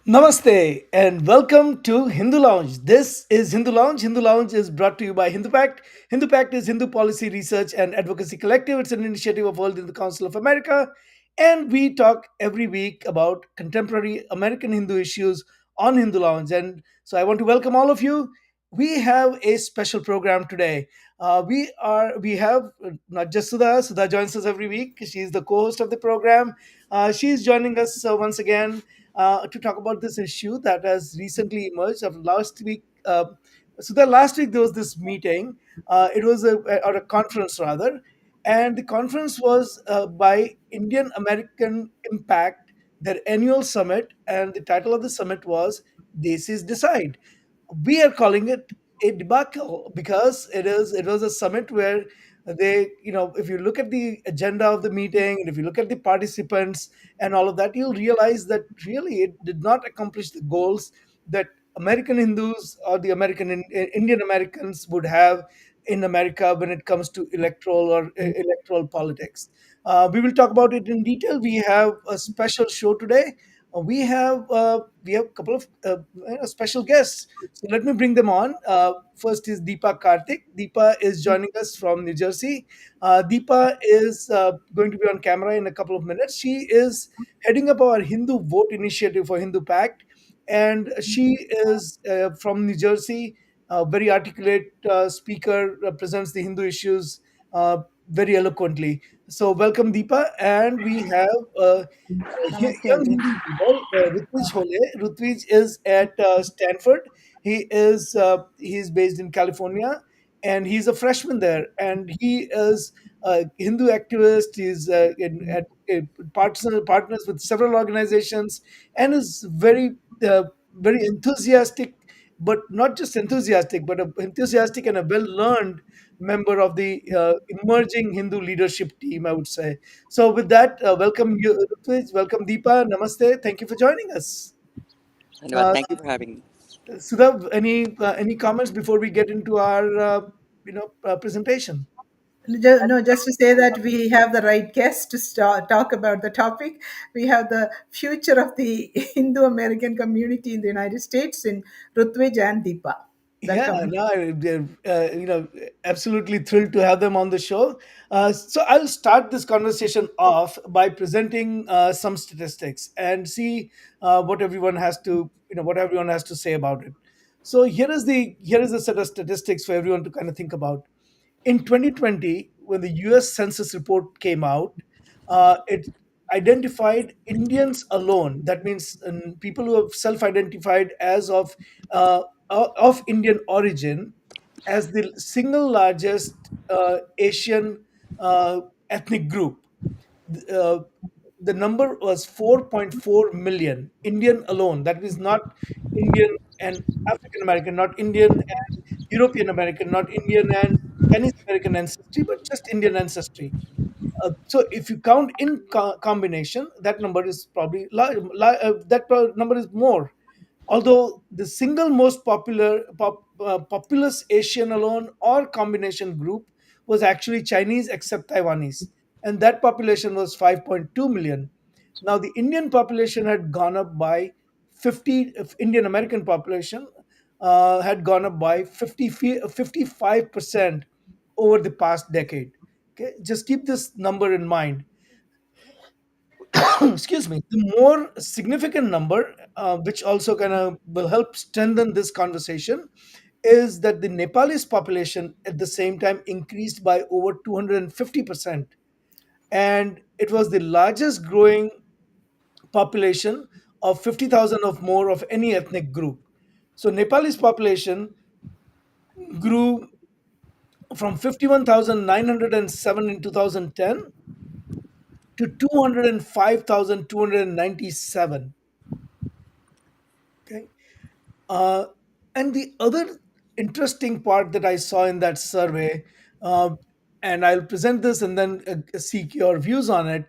Namaste and welcome to Hindu Lounge. This is Hindu Lounge. Hindu Lounge is brought to you by Hindu Pact. Hindu Pact is Hindu Policy Research and Advocacy Collective. It's an initiative of World Hindu Council of America. And we talk every week about contemporary American Hindu issues on Hindu Lounge. And so I want to welcome all of you. We have a special program today. We have not just Sudha. Sudha joins us every week. She's the co-host of the program. She's joining us once again to talk about this issue that has recently emerged of last week. So the last week there was this meeting. It was or a conference rather, and the conference was by Indian American Impact, their annual summit, and the title of the summit was Desis Decide. We are calling it a debacle because it was a summit where they, if you look at the agenda of the meeting and if you look at the participants and all of that, you'll realize that really it did not accomplish the goals that American Hindus or the Indian Americans would have in America when it comes to electoral politics. We will talk about it in detail. We have a special show today. We have a couple of special guests. So let me bring them on. First is Deepa Karthik. Deepa is joining us from New Jersey. Deepa is going to be on camera in a couple of minutes. She is heading up our Hindu Vote Initiative for Hindu Pact, and she is from New Jersey. Very articulate speaker, represents the Hindu issues very eloquently. So welcome, Deepa. And we have Namaste, young Ajay. Hindu leader, Rutvij Hole. Rutvij is at Stanford. He is based in California, and he's a freshman there. And he is a Hindu activist. He's partners with several organizations, and is very enthusiastic. But not just enthusiastic, but enthusiastic and a well learned member of the emerging Hindu leadership team, I would say. So, with that, welcome you, Rutvij, welcome Deepa, namaste. Thank you for joining us. Dhanyavad. Uh, Thank you for having me. Sudha, any comments before we get into our presentation? No, just to say that we have the right guest to talk about the topic. We have the future of the Hindu American community in the United States in Rutvij and Deepa. Yeah, Welcome. no, they're, absolutely thrilled to have them on the show. So I'll start this conversation off by presenting some statistics and see what everyone has to say about it. So here is the set of statistics for everyone to kind of think about. In 2020, when the US Census report came out, it identified Indians alone. That means people who have self identified as of Indian origin as the single largest Asian ethnic group. Uh, the number was 4.4 million Indian alone. That means not Indian and African American, not Indian and European American, not Indian and Chinese American ancestry, but just Indian ancestry. So if you count in combination, that number is probably number is more. Although the single most populous Asian alone or combination group was actually Chinese except Taiwanese, and that population was 5.2 million. Now the Indian population had gone up by 50. Indian American population had gone up by 55% over the past decade. Okay, just keep this number in mind. Excuse me. The more significant number, which also kind of will help strengthen this conversation, is that the Nepalese population at the same time increased by over 250%. And it was the largest growing population of 50,000 or more of any ethnic group. So Nepalese population grew from 51,907 in 2010 to 205,297. Okay. Uh, and the other interesting part that I saw in that survey, uh, and I'll present this and then seek your views on it,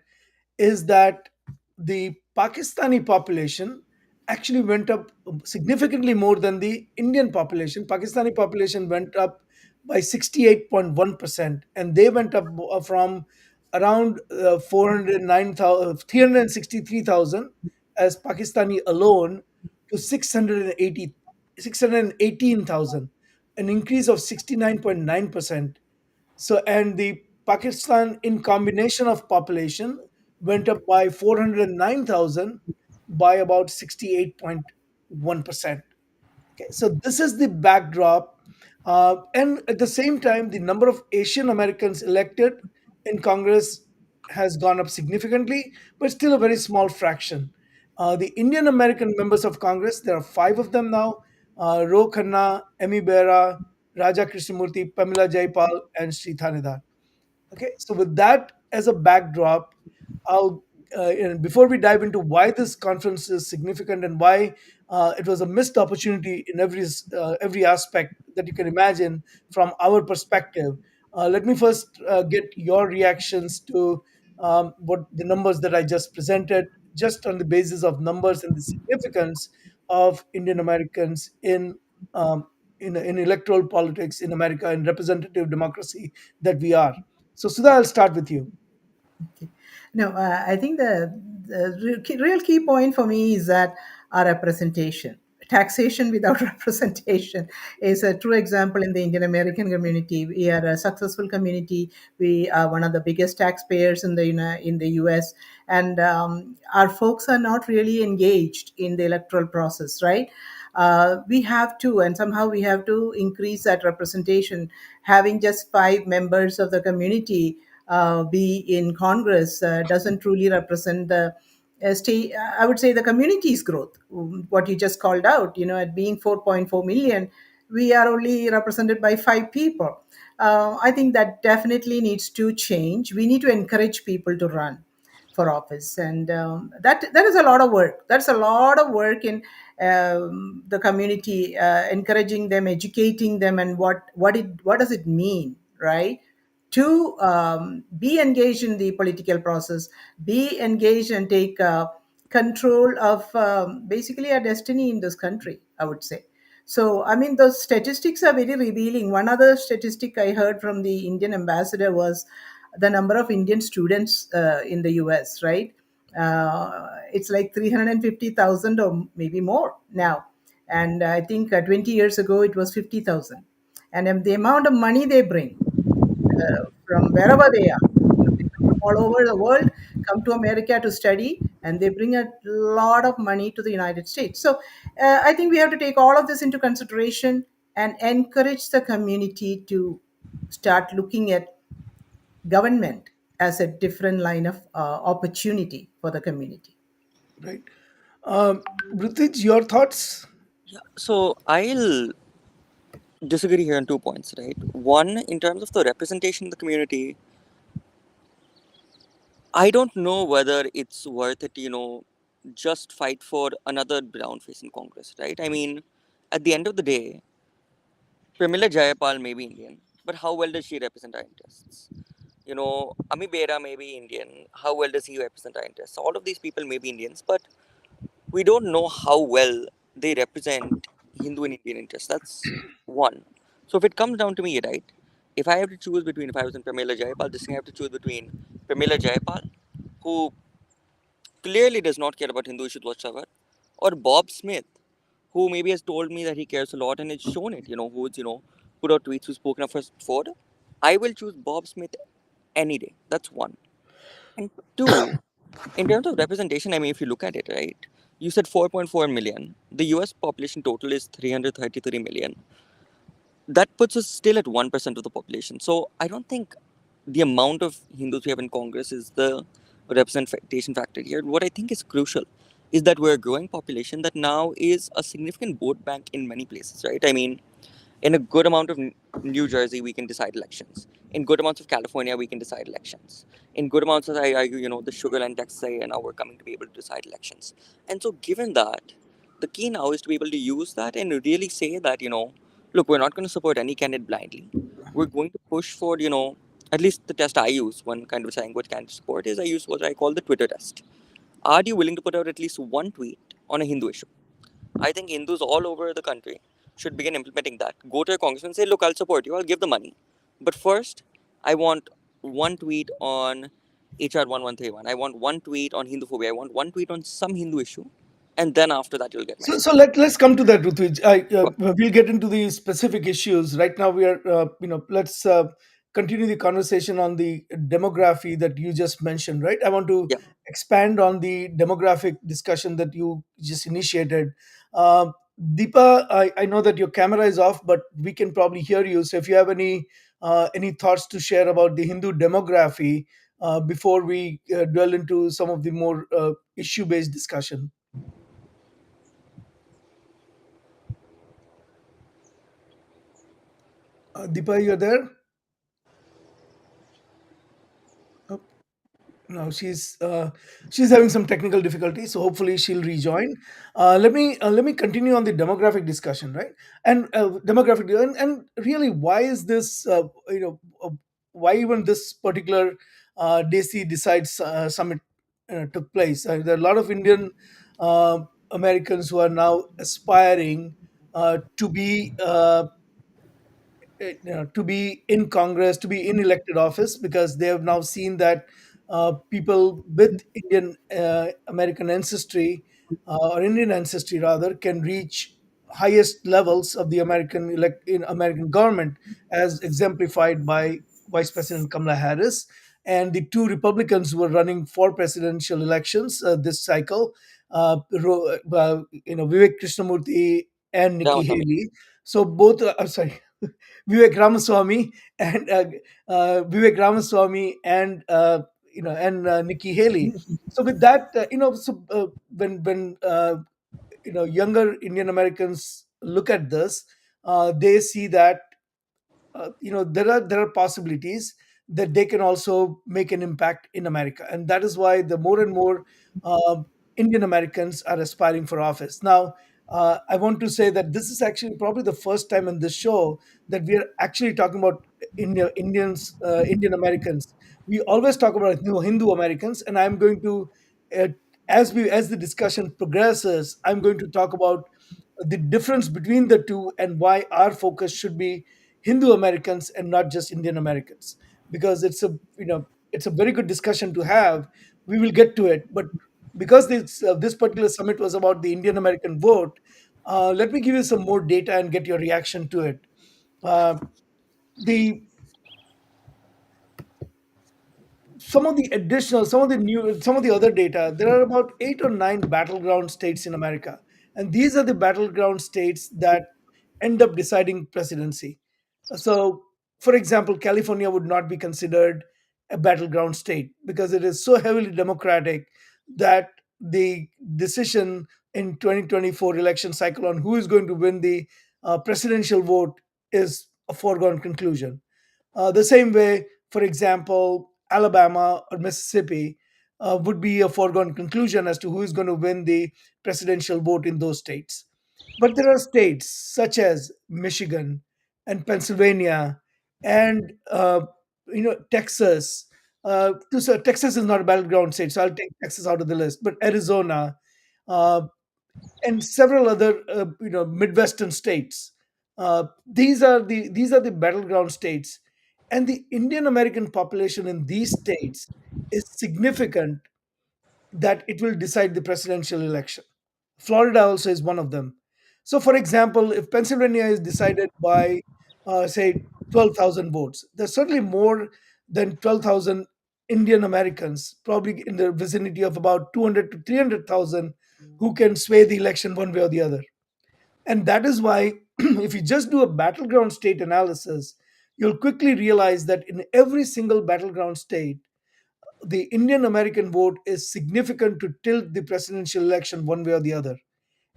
is that the Pakistani population actually went up significantly more than the Indian population. Pakistani population went up by 68.1%, and they went up from around 409,000, 363,000 as Pakistani alone to 618,000, an increase of 69.9%. So, and the Pakistan in combination of population went up by 409,000 by about 68.1%. Okay, so this is the backdrop. And at the same time, the number of Asian Americans elected in Congress has gone up significantly, but still a very small fraction. The Indian American members of Congress, there are five of them now: Ro Khanna, Emi Bera, Raja Krishnamurthy, Pamela Jaipal, and Sri Thanedar. Okay, so with that as a backdrop, I'll and before we dive into why this conference is significant and why it was a missed opportunity in every aspect that you can imagine from our perspective, let me first get your reactions to what the numbers that I just presented, just on the basis of numbers and the significance of Indian Americans um, in electoral politics in America, in representative democracy that we are. So, Sudha, I'll start with you. Okay. No, I think the real key point for me is that our representation. Taxation without representation is a true example in the Indian American community. We are a successful community. We are one of the biggest taxpayers in the U.S. and our folks are not really engaged in the electoral process, right? We have to, and somehow we have to increase that representation. Having just five members of the community be in Congress doesn't truly represent the state. I would say the community's growth. What you just called out, at being 4.4 million, we are only represented by five people. I think that definitely needs to change. We need to encourage people to run for office, and that is a lot of work. That's a lot of work in the community, encouraging them, educating them, and what does it mean, right? To be engaged in the political process, be engaged and take control of basically our destiny in this country, I would say. So, I mean, the statistics are very revealing. One other statistic I heard from the Indian ambassador was the number of Indian students in the US, right? It's like 350,000 or maybe more now. And I think 20 years ago it was 50,000. And the amount of money they bring from wherever they are. People from all over the world come to America to study, and they bring a lot of money to the United States. So I think we have to take all of this into consideration and encourage the community to start looking at government as a different line of opportunity for the community. Right. Rithij, your thoughts? Yeah. So I'll disagree here on 2 points, right? One, in terms of the representation in the community, I don't know whether it's worth it, just fight for another brown face in Congress, right? I mean, at the end of the day, Pramila Jayapal may be Indian, but how well does she represent our interests? Ami Bera may be Indian. How well does he represent our interests? All of these people may be Indians, but we don't know how well they represent Hindu and Indian interests. That's one. So if it comes down to me, right, if I have to choose between, if I was in Pramila Jayapal, this thing I have to choose between Pramila Jayapal, who clearly does not care about Hindu issues whatsoever, or Bob Smith, who maybe has told me that he cares a lot and has shown it, who's, put out tweets, who's spoken up for Ford. I will choose Bob Smith any day. That's one. And two, in terms of representation, I mean, if you look at it, right, you said 4.4 million. The US population total is 333 million. That puts us still at 1% of the population. So I don't think the amount of Hindus we have in Congress is the representation factor here. What I think is crucial is that we're a growing population that now is a significant vote bank in many places, right? I mean, In a good amount of New Jersey, we can decide elections. In good amounts of California, we can decide elections. In good amounts, as I argue, the sugar and Texas are now we're coming to be able to decide elections. And so, given that, the key now is to be able to use that and really say that, look, we're not going to support any candidate blindly. We're going to push for, at least the test I use when kind of deciding what candidate to support is I use what I call the Twitter test. Are you willing to put out at least one tweet on a Hindu issue? I think Hindus all over the country should begin implementing that. Go to a congressman and say, look, I'll support you, I'll give the money. But first, I want one tweet on HR 1131. I want one tweet on Hindu phobia. I want one tweet on some Hindu issue. And then after that, you'll get my So support. let's come to that, Rutuj. Sure. We'll get into the specific issues. Right now, we are, let's continue the conversation on the demography that you just mentioned, right? I want to Yeah. expand on the demographic discussion that you just initiated. Uh, Deepa, I know that your camera is off, but we can probably hear you. So if you have any thoughts to share about the Hindu demography before we dwell into some of the more issue-based discussion. Deepa, you're there? Oh, no, she's having some technical difficulties, so hopefully she'll rejoin. Let me continue on the demographic discussion, right? And and really, why is this? Why even this particular Desi Decides summit took place? There are a lot of Indian uh, Americans who are now aspiring to be in Congress, to be in elected office, because they have now seen that people with Indian American ancestry or Indian ancestry rather can reach highest levels of the in American government, as exemplified by Vice President Kamala Harris and the two Republicans who were running for presidential elections this cycle, Vivek Krishnamurti and Nikki Ramaswamy. Haley. So both, sorry, Vivek Ramaswamy and Vivek Ramaswamy and Nikki Haley. So with that, when younger Indian Americans look at this, they see that there are possibilities that they can also make an impact in America, and that is why the more and more uh, Indian Americans are aspiring for office now. I want to say that this is actually probably the first time in this show that we are actually talking about Indian Americans. We always talk about Hindu Americans, and I'm going to, uh, as the discussion progresses, I'm going to talk about the difference between the two and why our focus should be Hindu Americans and not just Indian Americans, because it's a very good discussion to have. We will get to it, but because this particular summit was about the Indian American vote, let me give you some more data and get your reaction to it. Uh, the some of the other data, there are about 8 or 9 battleground states in America, and these are the battleground states that end up deciding presidency. So for example, California would not be considered a battleground state because it is so heavily democratic that the decision in 2024 election cycle on who is going to win the presidential vote is a foregone conclusion. The same way, for example, Alabama or Mississippi would be a foregone conclusion as to who is going to win the presidential vote in those states. But there are states such as Michigan and Pennsylvania and Texas. Texas is not a battleground state, so I'll take Texas out of the list. But Arizona, uh, and several other midwestern states. These are the battleground states, and the Indian American population in these states is significant that it will decide the presidential election. Florida also is one of them. So, for example, if Pennsylvania is decided by, say, 12,000 votes, there's certainly more than 12,000 Indian Americans, probably in the vicinity of about 200 to 300,000, who can sway the election one way or the other. And that is why, if you just do a battleground state analysis, you'll quickly realize that in every single battleground state, the Indian American vote is significant to tilt the presidential election one way or the other.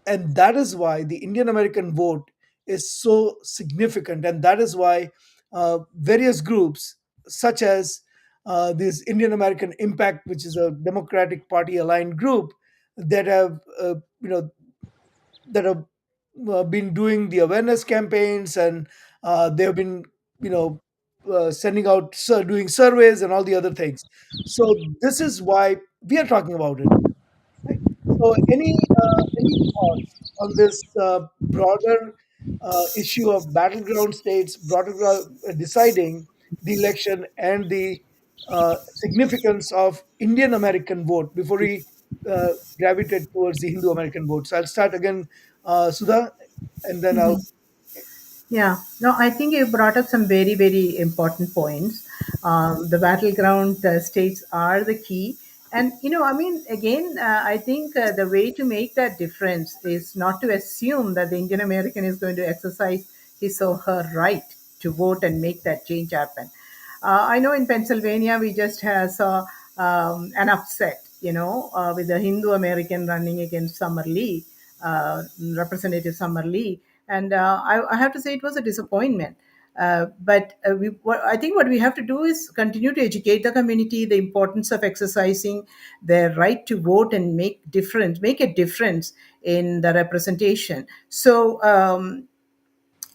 And that is why the Indian American vote is so significant, and that is why various groups such as this Indian American Impact, which is a Democratic Party aligned group that have you know that have been doing the awareness campaigns, and they have been you know sending out doing surveys and all the other things. So this is why we are talking about it. Right. So, any thoughts on this broader issue of battleground states, deciding the election and the significance of Indian American vote before we gravitate towards the Hindu American vote? So, I'll start again, Sudha, and then I'll. Yeah, no, I think you brought up some very, very important points. The battleground states are the key. And, I mean, again, I think the way to make that difference is not to assume that the Indian American is going to exercise his or her right to vote and make that change happen. I know in Pennsylvania, we just has an upset, with the Hindu American running against Summer Lee, Representative Summer Lee. And I have to say it was a disappointment. I think what we have to do is continue to educate the community the importance of exercising their right to vote and make a difference in the representation. So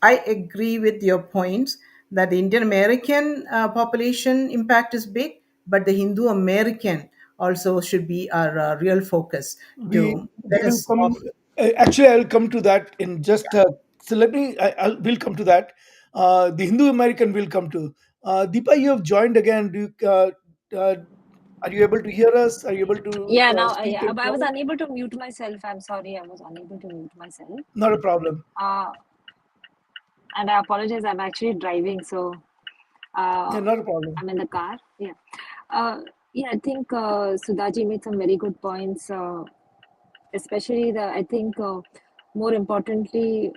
I agree with your points that the Indian American population impact is big, but the Hindu American also should be our real focus to We let will us come. off. Actually, I will come to that in just. So let me. We'll come to that. The Hindu American will come to. Deepa, you have joined again. Uh, are you able to hear us? Are you able to Yeah, now speak yeah, and but I was comment? unable to mute myself. I'm sorry, I was unable to mute myself. Not a problem. Uh, and I apologize. I'm actually driving, so Yeah, uh, not a problem. I'm in the car. Yeah, uh, yeah. I think Sudaji made some very good points. Especially the I think more importantly,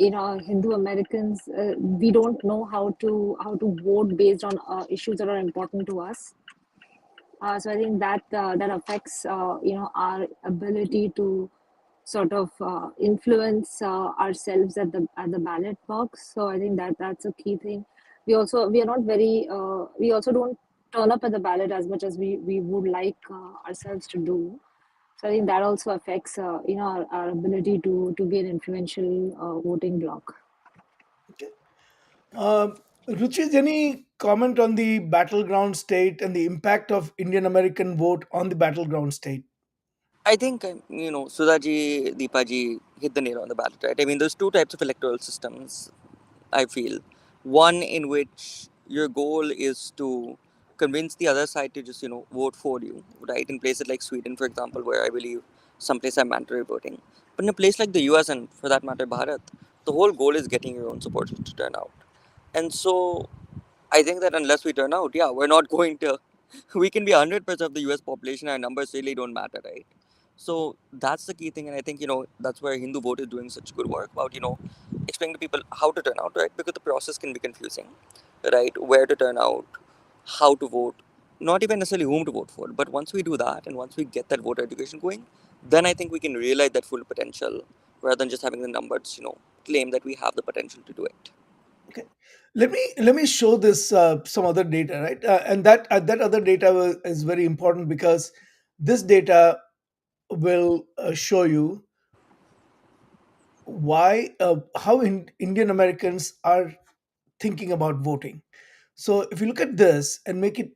Hindu Americans, we don't know how to vote based on issues that are important to us. So I think that affects our ability to sort of influence ourselves at the ballot box. So I think that's a key thing. We are not very we also don't turn up at the ballot as much as we would like ourselves to do. So I think that also affects our ability to be an influential voting bloc. Okay. Ruchis, any comment on the battleground state and the impact of Indian American vote on the battleground state? I think Sudhaji, Deepaji hit the nail on the ballot, right? I mean, there's two types of electoral systems. I feel one in which your goal is to convince the other side to just vote for you, right? In places like Sweden, for example, where I believe some places have mandatory voting, but in a place like the U.S. and for that matter Bharat, the whole goal is getting your own supporters to turn out. And so I think that unless we turn out, yeah, we're not going to. We can be 100% of the U.S. population. Our numbers really don't matter, right? So that's the key thing, and I think that's where Hindu Vote is doing such good work about explaining to people how to turn out, right? Because the process can be confusing, right? Where to turn out, how to vote, not even necessarily whom to vote for. But once we do that, and once we get that voter education going, then I think we can realize that full potential rather than just having the numbers, claim that we have the potential to do it. Okay, let me show this some other data, right? And that other data is very important because this data will show you why how Indian Americans are thinking about voting. So if you look at this and make it,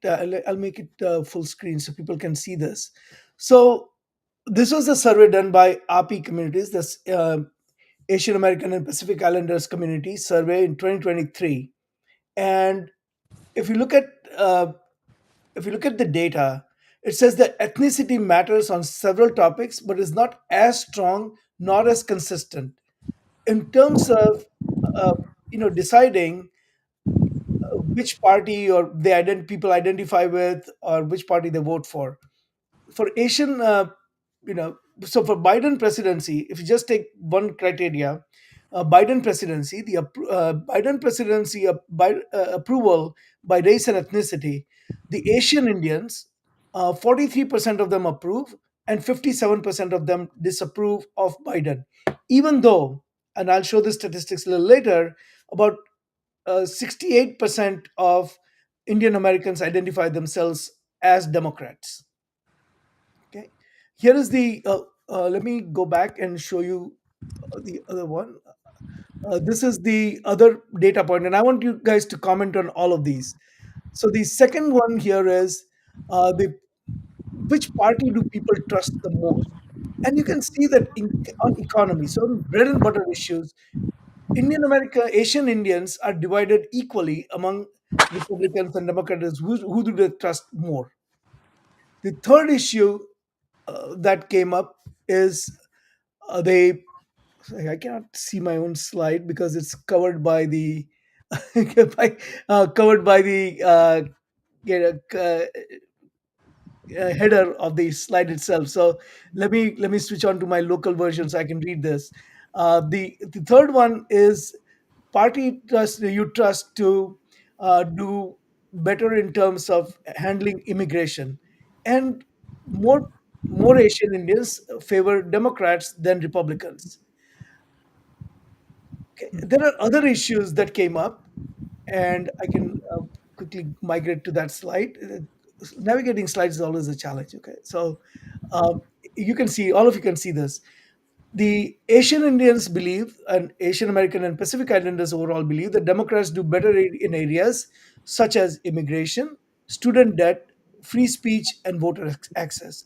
I'll make it full screen so people can see this. So this was a survey done by API communities, this Asian American and Pacific Islanders community survey in 2023. And if you look at uh, if you look at the data, it says that ethnicity matters on several topics, but is not as strong nor as consistent in terms of uh, deciding which party or people identify with or which party they vote for Asian, so for Biden presidency, if you just take one criteria, Biden presidency, Biden presidency approval by race and ethnicity, the Asian Indians, 43% of them approve and 57% of them disapprove of Biden, even though and I'll show the statistics a little later, about 68% of Indian Americans identify themselves as Democrats. Okay, here is the. Let me go back and show you the other one. This is the other data point, and I want you guys to comment on all of these. So the second one here is the which party do people trust the most? And you can see that on economy, so on bread and butter issues, Indian America, Asian Indians are divided equally among Republicans and Democrats. Who do they trust more? The third issue that came up is they. I cannot see my own slide because it's covered by the covered by the you know, header of the slide itself. So let me switch on to my local version so I can read this. The third one is party trust. You trust to do better in terms of handling immigration, and more more Asian Indians favor Democrats than Republicans. Okay. There are other issues that came up, and I can quickly migrate to that slide. Navigating slides is always a challenge. Okay, so um, you can see all of you can see this. The Asian Indians believe, and Asian American and Pacific Islanders overall believe that Democrats do better in areas such as immigration, student debt, free speech, and voter access.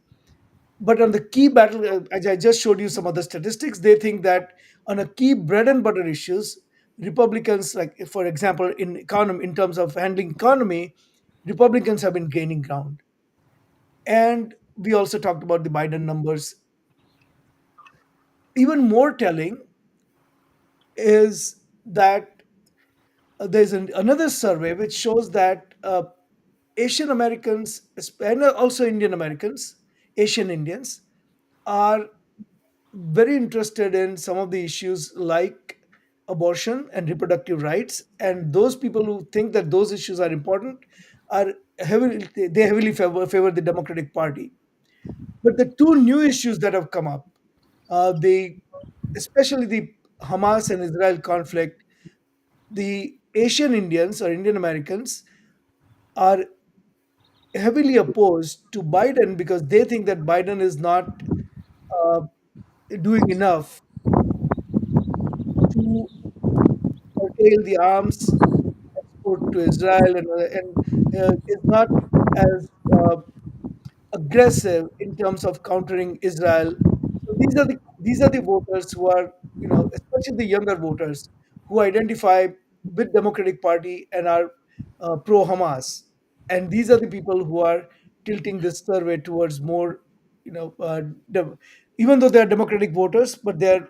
But on the key battle, as I just showed you some other statistics, they think that on a key bread and butter issues, Republicans, like for example, in economy, in terms of handling economy, Republicans have been gaining ground. And we also talked about the Biden numbers. Even more telling is that there's another survey which shows that Asian Americans and also Indian Americans, Asian Indians, are very interested in some of the issues like abortion and reproductive rights, and those people who think that those issues are important are heavily favor the Democratic Party. But the two new issues that have come up, the especially the Hamas and Israel conflict, the Asian Indians or Indian Americans are heavily opposed to Biden because they think that Biden is not uh, doing enough to curtail the arms export to Israel, and is not as aggressive in terms of countering Israel. So these are the voters who are, especially the younger voters who identify with Democratic Party and are pro Hamas, and these are the people who are tilting this survey towards more, you know, dem- even though they are Democratic voters, but they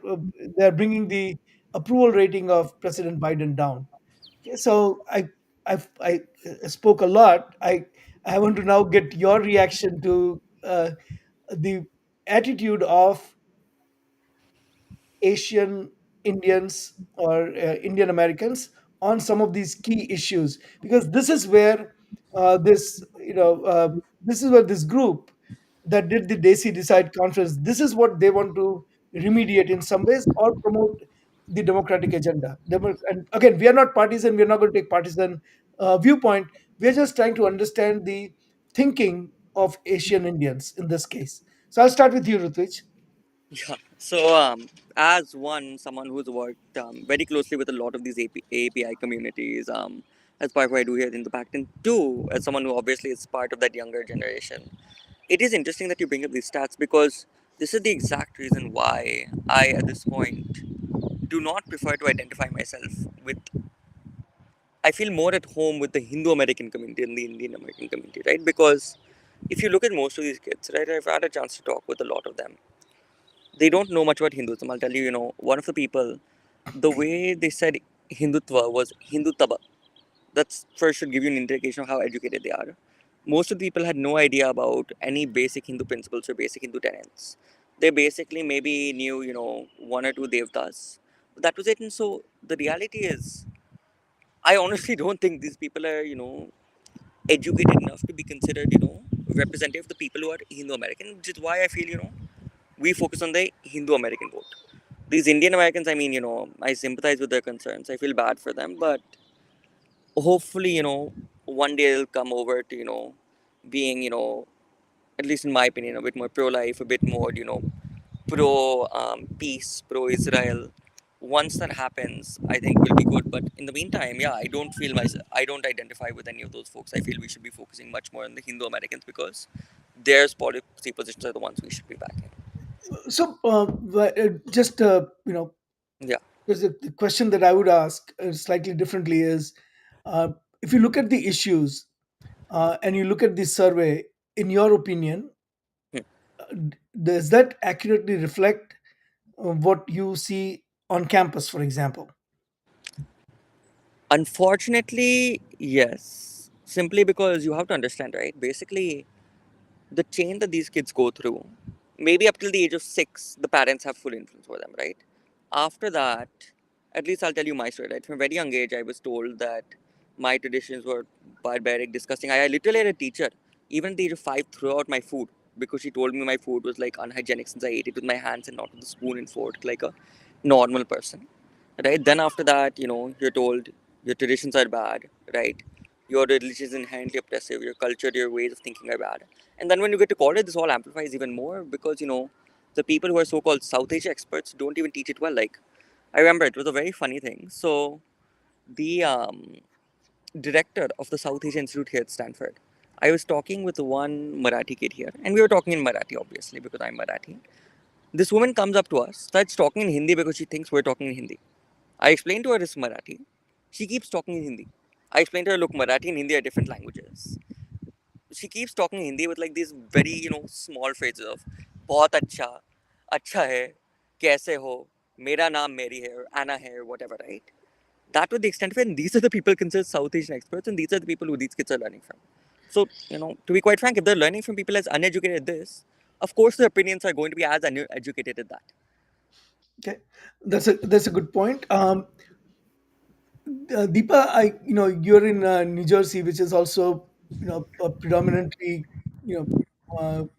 are bringing the approval rating of President Biden down. Okay, so I spoke a lot. I want to now get your reaction to the attitude of Asian Indians or Indian Americans on some of these key issues, because this is where this is where this group that did the Desi Decide conference, this is what they want to remediate in some ways or promote the democratic agenda. And again, we are not partisan. We are not going to take partisan viewpoint. We are just trying to understand the thinking of Asian Indians in this case. So I'll start with you, Rutvich. Yeah. So, as someone who's worked very closely with a lot of these API communities, as part of what I do here in the Pact, and two, as someone who obviously is part of that younger generation, it is interesting that you bring up these stats because this is the exact reason why I, at this point, do not prefer to identify myself with. I feel more at home with the Hindu American community than the Indian American community, right? Because if you look at most of these kids, right, I've had a chance to talk with a lot of them. They don't know much about Hinduism. I'll tell you, one of the people, the way they said Hindutva was Hindutaba. That's first should give you an indication of how educated they are. Most of the people had no idea about any basic Hindu principles or basic Hindu tenets. They basically maybe knew, one or two devtas. But that was it. And so the reality is, I honestly don't think these people are, educated enough to be considered, representative of the people who are Hindu American, which is why I feel, we focus on the Hindu American vote. These Indian Americans, I mean, I sympathize with their concerns. I feel bad for them, but hopefully, one day they'll come over to, being, at least in my opinion, a bit more pro life, a bit more, pro peace, pro Israel. Once that happens, I think we'll be good. But in the meantime, yeah, I don't identify with any of those folks. I feel we should be focusing much more on the Hindu Americans because their policy positions are the ones we should be backing. So, just Yeah. there's the question that I would ask slightly differently is, uh, if you look at the issues and you look at this survey, in your opinion, Hmm. does that accurately reflect what you see on campus, for example? Unfortunately, yes. Simply because you have to understand, right? Basically, the chain that these kids go through, maybe up till the age of 6, the parents have full influence over them, right? After that, at least I'll tell you my story, right? From a very young age, I was told that my traditions were barbaric, disgusting. I literally had a teacher, even at the age of 5, threw out my food because she told me my food was like unhygienic since I ate it with my hands and not with a spoon and fork, like a normal person, right? Then after that, you're told your traditions are bad, right? Your religion is inherently oppressive, your culture, your ways of thinking are bad. And then when you get to college, this all amplifies even more because, the people who are so called South Asia experts don't even teach it well. Like, I remember it was a very funny thing. So, the director of the South Asia Institute here at Stanford, I was talking with one Marathi kid here, and we were talking in Marathi, obviously, because I'm Marathi. This woman comes up to us, starts talking in Hindi because she thinks we're talking in Hindi. I explained to her it's Marathi. She keeps talking in Hindi. I explained to her, look, Marathi and Hindi are different languages. She keeps talking in Hindi with like these very, small phrases of बहुत अच्छा है, कैसे हो, मेरा नाम मेरी है, or Anna है, or whatever, right? That to the extent when these are the people considered South Asian experts and these are the people who these kids are learning from. So, to be quite frank, if they're learning from people as uneducated as this, of course their opinions are going to be as uneducated as that. Okay, that's a good point. Deepa, you're in New Jersey, which is also a predominantly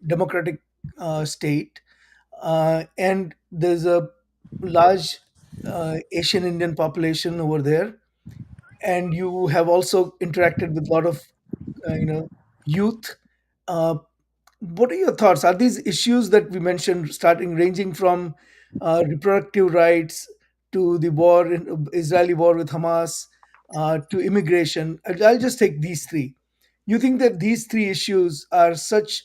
democratic state, and there's a large Asian Indian population over there, and you have also interacted with a lot of youth. Uh, what are your thoughts? Are these issues that we mentioned, starting ranging from reproductive rights to the war, Israeli war with Hamas, to immigration? I'll just take these three. You think that these three issues are such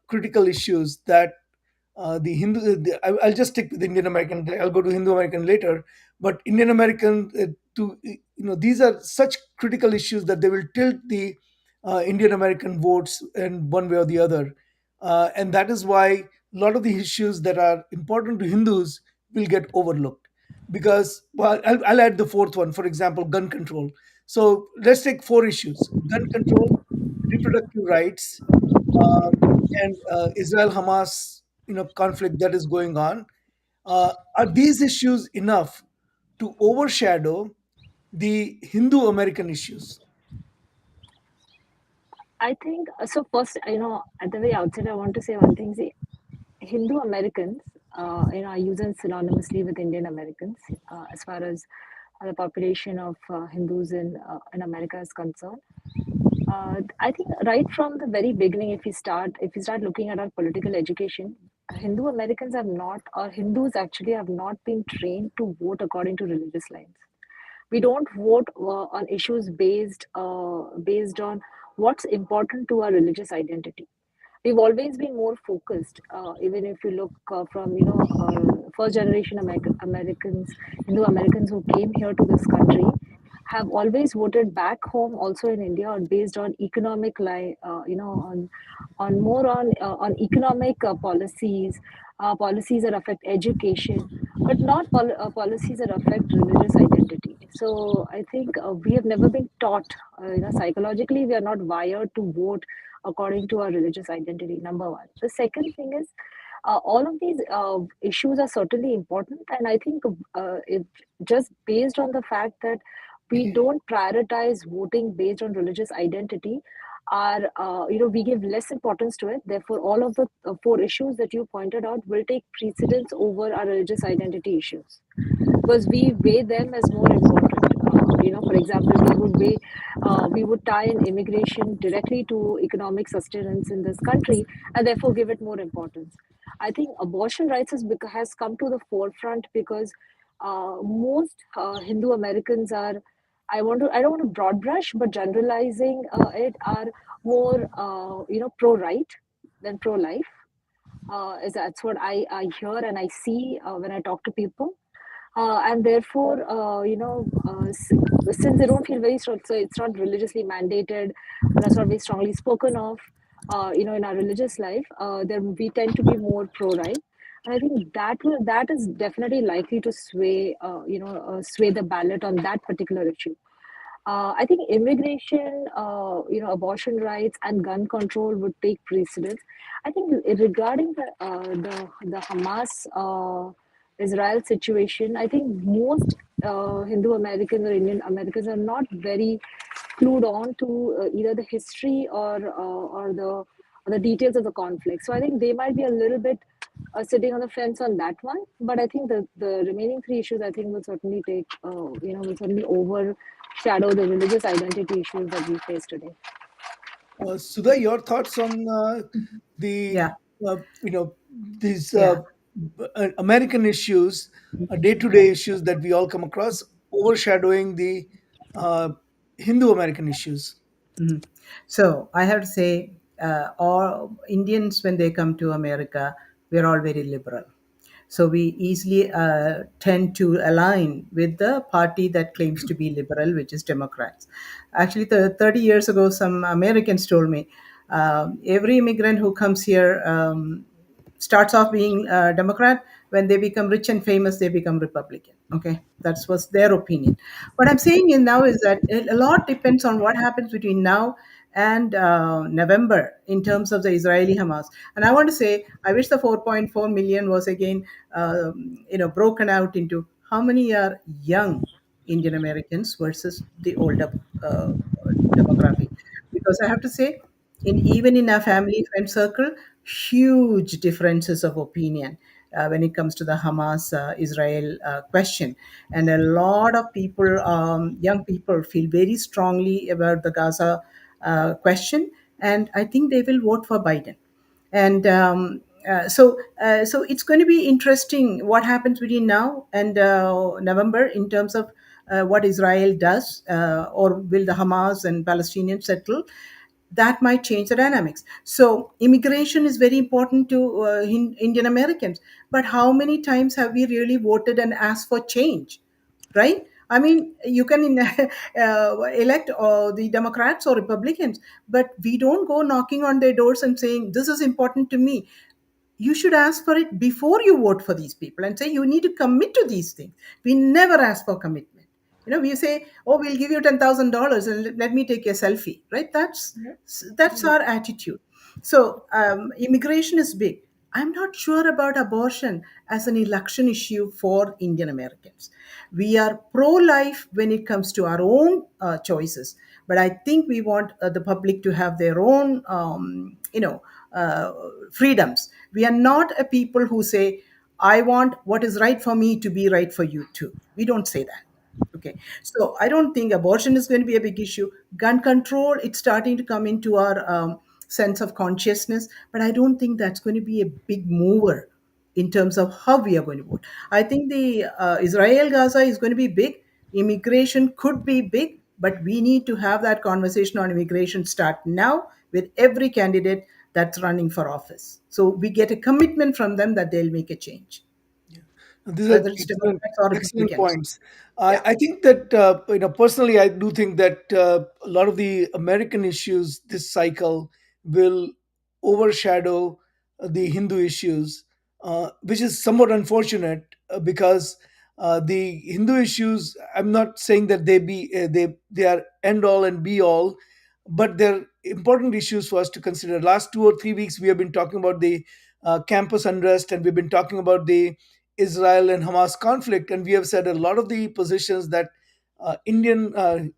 critical issues that the Hindu, I'll just stick with Indian American. I'll go to Hindu American later, but Indian American these are such critical issues that they will tilt the Indian American votes in one way or the other, and that is why a lot of the issues that are important to Hindus will get overlooked. Because, well, I'll add the fourth one, for example, gun control. So let's take four issues: gun control, reproductive rights, and Israel Hamas conflict that is going on. Are these issues enough to overshadow the Hindu American issues? I think so. First, at the very outset, I want to say one thing. See, Hindu Americans, are used synonymously with Indian Americans as far as the population of Hindus in America is concerned. I think right from the very beginning, if you start looking at our political education, Hindu Americans have not, or Hindus actually have not been trained to vote according to religious lines. We don't vote on issues based on what's important to our religious identity. We've always been more focused, even if you look from first generation Americans, Hindu Americans who came here to this country, have always voted back home also in India on based on economic on more on economic policies that affect education, but not policies that affect religious identity. So I think we have never been taught, psychologically we are not wired to vote according to our religious identity. Number one. The second thing is, all of these issues are certainly important, and I think it just based on the fact that we don't prioritize voting based on religious identity. are, we give less importance to it. Therefore, all of the four issues that you pointed out will take precedence over our religious identity issues because we weigh them as more important. For example, we would tie in immigration directly to economic sustenance in this country, and therefore give it more importance. I think abortion rights has come to the forefront because most Hindu Americans are. I don't want to broad brush, but generalizing it are more, pro right than pro life. Is That's what I hear and I see when I talk to people, and therefore, since they don't feel very strong, so it's not religiously mandated, or it's not very strongly spoken of, in our religious life. Then we tend to be more pro-right, and I think that is definitely likely to sway the ballot on that particular issue. I think immigration, abortion rights and gun control would take precedence. I think regarding the Hamas Israel situation, I think most Hindu Americans or Indian Americans are not very clued on to either the history or the details of the conflict. So I think they might be a little bit sitting on the fence on that one. But I think the remaining three issues, I think, will certainly will certainly overshadow the religious identity issues that we face today. Sudha, your thoughts on the Yeah, these yeah. American issues, day-to-day issues that we all come across, overshadowing the uh, Hindu American issues. Mhm. So I have to say, all Indians, when they come to America, we're all very liberal. So we easily tend to align with the party that claims to be liberal, which is Democrats. Actually, 30 years ago, some Americans told me every immigrant who comes here starts off being Democrat. When they become rich and famous, they become Republican. Okay, that was their opinion. What I'm saying now is that a lot depends on what happens between now and November in terms of the Israeli Hamas. And I want to say, I wish the 4.4 million was again, broken out into how many are young Indian Americans versus the older uh, demographic. Because I have to say, even in our family friend circle, huge differences of opinion when it comes to the Hamas Israel question. And a lot of people, young people, feel very strongly about the Gaza question. And I think they will vote for Biden. And so it's going to be interesting what happens between now and November in terms of what Israel does, or will the Hamas and Palestinians settle. That might change the dynamics. So immigration is very important to Indian Americans. But how many times have we really voted and asked for change? Right? I mean, you can elect the Democrats or Republicans, but we don't go knocking on their doors and saying, this is important to me. You should ask for it before you vote for these people and say, you need to commit to these things. We never ask for commitment. We say, oh, we'll give you $10,000 and let me take a selfie, right? That's our attitude. So immigration is big. I'm not sure about abortion as an election issue for Indian Americans. We are pro life when it comes to our own choices, but I think we want the public to have their own, uh, freedoms. We are not a people who say, I want what is right for me to be right for you too. We don't say that. Okay, so I don't think abortion is going to be a big issue. Gun control, it's starting to come into our sense of consciousness, but I don't think that's going to be a big mover in terms of how we are going to vote. I think the Israel Gaza is going to be big. Immigration could be big, but we need to have that conversation on immigration start now with every candidate that's running for office. So we get a commitment from them that they'll make a change, Yeah. These are whether it's excellent, Democrats or excellent Republicans. points. Yeah. I think that personally, I do think that a lot of the American issues this cycle will overshadow the Hindu issues, which is somewhat unfortunate because the Hindu issues. I'm not saying that they are end all and be all, but they're important issues for us to consider. Last 2 or 3 weeks, we have been talking about the campus unrest, and we've been talking about the Israel and Hamas conflict, and we have said a lot of the positions that Indian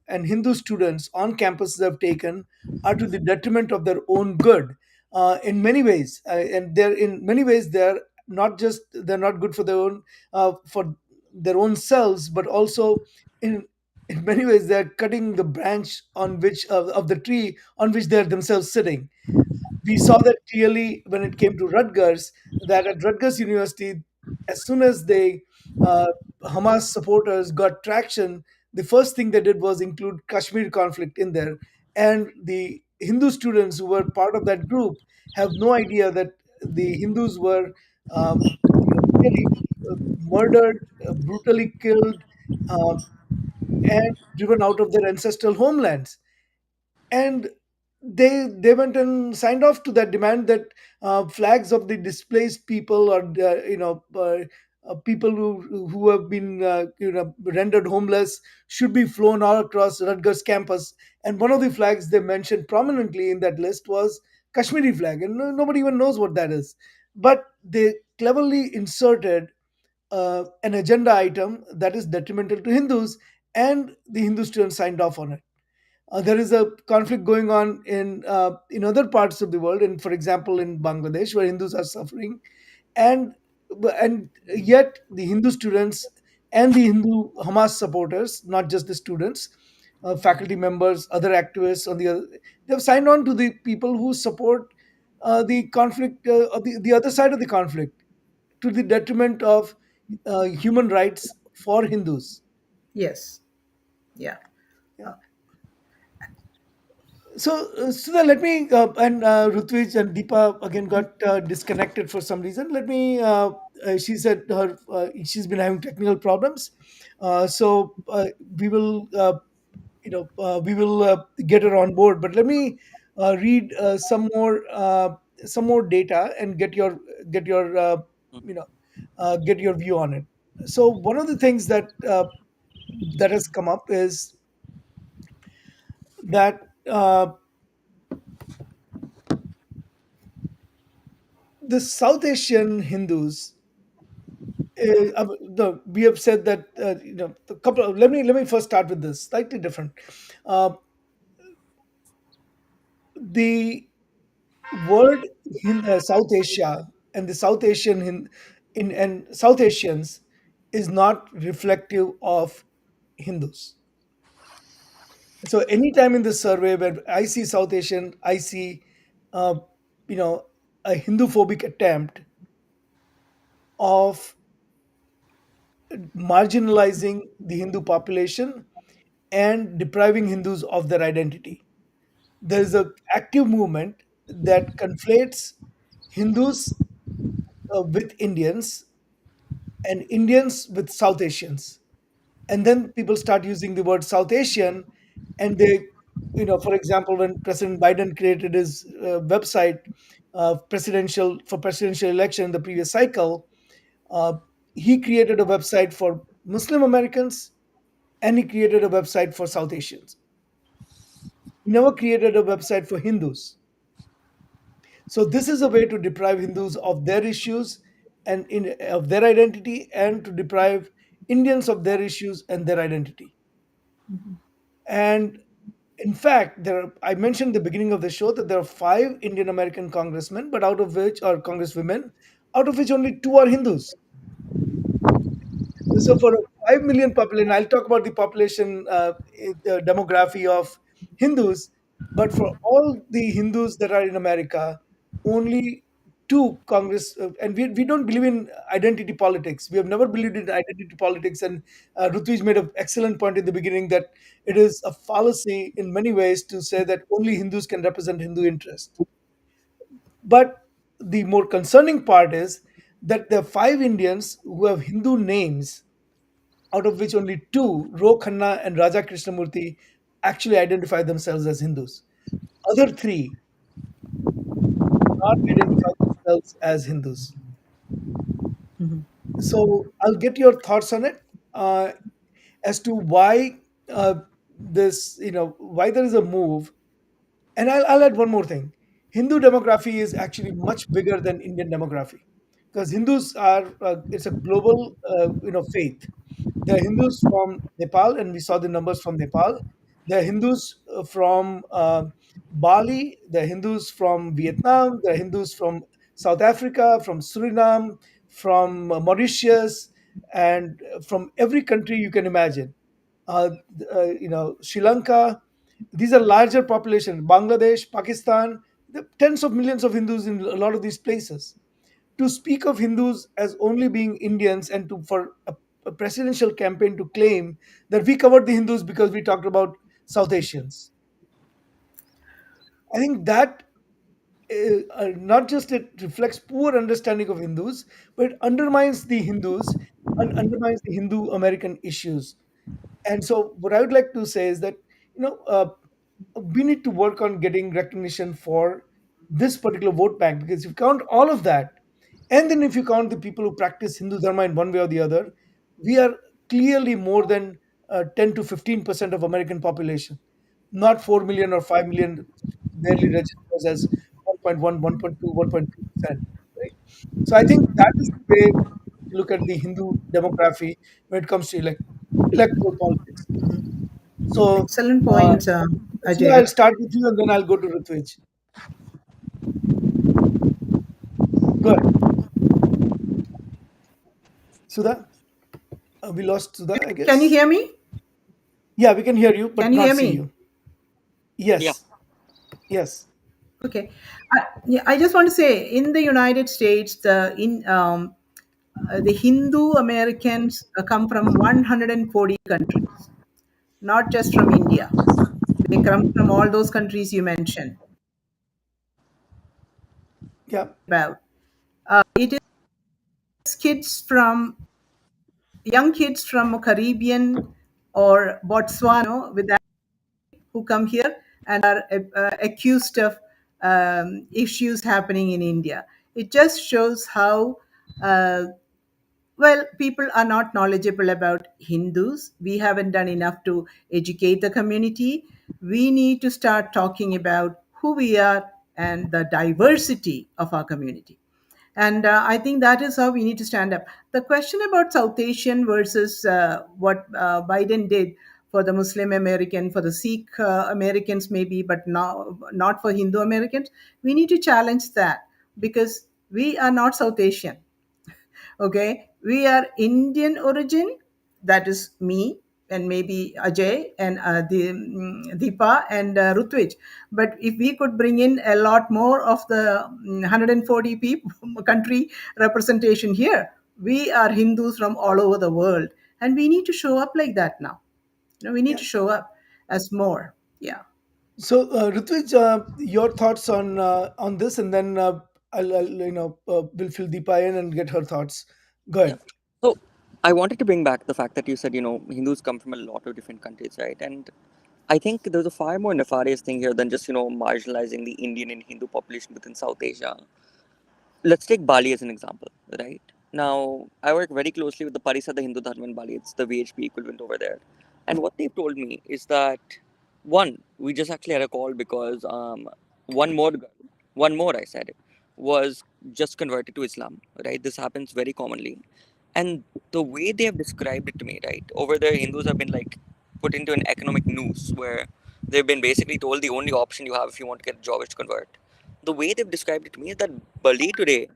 and Hindu students on campuses have taken are to the detriment of their own good in many ways, and they're in many ways they're not good for their own selves, but also in in many ways they're cutting the branch on which of the tree on which they're themselves sitting. We saw that clearly when it came to Rutgers, that at Rutgers University, as soon as uh, Hamas supporters got traction, the first thing they did was include Kashmir conflict in there. And the Hindu students who were part of that group have no idea that the Hindus were really murdered, brutally killed, uh, and driven out of their ancestral homelands. And they went and signed off to that demand that flags of the displaced people, or people who have been rendered homeless, should be flown all across Rutgers campus. And one of the flags they mentioned prominently in that list was Kashmiri flag, and nobody even knows what that is. But they cleverly inserted an agenda item that is detrimental to Hindus, and the Hindu students signed off on it. There is a conflict going on in other parts of the world, and for example in Bangladesh, where Hindus are suffering, and and yet the Hindu students and the Hindu Hamas supporters, not just the students, faculty members, other activists on the other, they've signed on to the people who support the conflict, the other side of the conflict, to the detriment of human rights for Hindus. Yes. Yeah. Yeah. Uh, So, Sudha, let me and Rutvij and Deepa again got disconnected for some reason. Let me. She said she's been having technical problems, so we will, we will get her on board. But let me read some more data and get your, you know, get your view on it. So, one of the things that has come up is that. The South Asian Hindus, we have said that a couple. Let me first start with this slightly different. Uh, the word South Asia and the South Asian in and South Asians is not reflective of Hindus. So anytime in this survey where I see South Asian, I see uh, you know a Hindu phobic attempt of marginalizing the Hindu population and depriving Hindus of their identity. There is an active movement that conflates Hindus with Indians and Indians with South Asians. And then people start using the word South Asian, and they, for example, when President Biden created his website presidential election in the previous cycle, uh, he created a website for Muslim Americans and he created a website for South Asians. He never created a website for Hindus. So this is a way to deprive Hindus of their issues of their identity, and to deprive Indians of their issues and their identity. And in fact, I mentioned at the beginning of the show that there are five Indian American congressmen, but out of which, or congresswomen, out of which only two are Hindus. So for a 5 million population, I'll talk about the population demography of Hindus, but for all the Hindus that are in America, only two Congress, and we don't believe in identity politics. We have never believed in identity politics. And Rutuj made an excellent point in the beginning that it is a fallacy in many ways to say that only Hindus can represent Hindu interest. But the more concerning part is that there are five Indians who have Hindu names, out of which only two, Ro Khanna and Raja Krishnamurti, actually identify themselves as Hindus. Other three do not identify themselves as Hindus. mhm. So I'll get your thoughts on it, as to why why there is a move. And I'll add one more thing. Hindu demography is actually much bigger than Indian demography, because Hindus are it's a global faith. There are Hindus from Nepal, and we saw the numbers from Nepal. There are Hindus from Bali. There are Hindus from Vietnam. There are Hindus from South Africa, from Suriname, from Mauritius, and from every country you can imagine. Uh, Sri Lanka. These are larger population. Bangladesh, Pakistan. There are tens of millions of Hindus in a lot of these places. To speak of Hindus as only being Indians, and to for a presidential campaign to claim that we covered the Hindus because we talked about South Asians, I think that not just it reflects poor understanding of Hindus, but it undermines the Hindus and undermines the Hindu American issues. And so, what I would like to say is that you know uh, we need to work on getting recognition for this particular vote bank, because if you count all of that, and then if you count the people who practice Hindu Dharma in one way or the other, we are clearly more than 10 to 15% of American population, not 4 million or 5 million barely registers as 1.1, 1.2, 1.3%. Right? So I think that is the way to look at the Hindu demography when it comes to electoral politics. So, Excellent uh, point, Sudha, Ajay. I'll start with you and then I'll go to Ritvij. Go ahead. Sudha? We lost Sudha, I Can you guess. hear me? Yeah, we can hear you, Can but you not hear see me? you. Yeah. Yes. Yes. Okay. Yeah, I just want to say, in the United States, the Hindu Americans come from 140 countries, not just from India. They come from all those countries you mentioned Yeah. about. It is young kids from Caribbean or Botswana with that who come here and are accused of issues happening in India. It just shows how uh, well, people are not knowledgeable about Hindus. We haven't done enough to educate the community. We need to start talking about who we are and the diversity of our community. And I think that is how we need to stand up. The question about South Asian versus what Biden did for the Muslim American, for the Sikh Americans, maybe, but not for Hindu Americans, we need to challenge that because we are not South Asian. Okay, we are Indian origin. That is me and maybe Ajay and Deepa and Rutvij. But if we could bring in a lot more of the 140 people country representation here, we are Hindus from all over the world, and we need to show up like that now. We need Yeah. to show up as more. Yeah. So, Ritvij, your thoughts on this, and then we'll fill Deepa in and get her thoughts. Go Yeah. ahead. So I wanted to bring back the fact that you said, Hindus come from a lot of different countries, right? And I think there's a far more nefarious thing here than just, marginalizing the Indian and Hindu population within South Asia. Let's take Bali as an example, right? Now, I work very closely with the Parisada Hindu Dharma in Bali. It's the VHP equivalent over there. And what they've told me is that, one, we just actually had a call because one more girl, one more, I said, was just converted to Islam, right? This happens very commonly. And the way they have described it to me, right? Over there, Hindus have been like put into an economic noose where they've been basically told the only option you have if you want to get a job is to convert. The way they've described it to me is that Bali today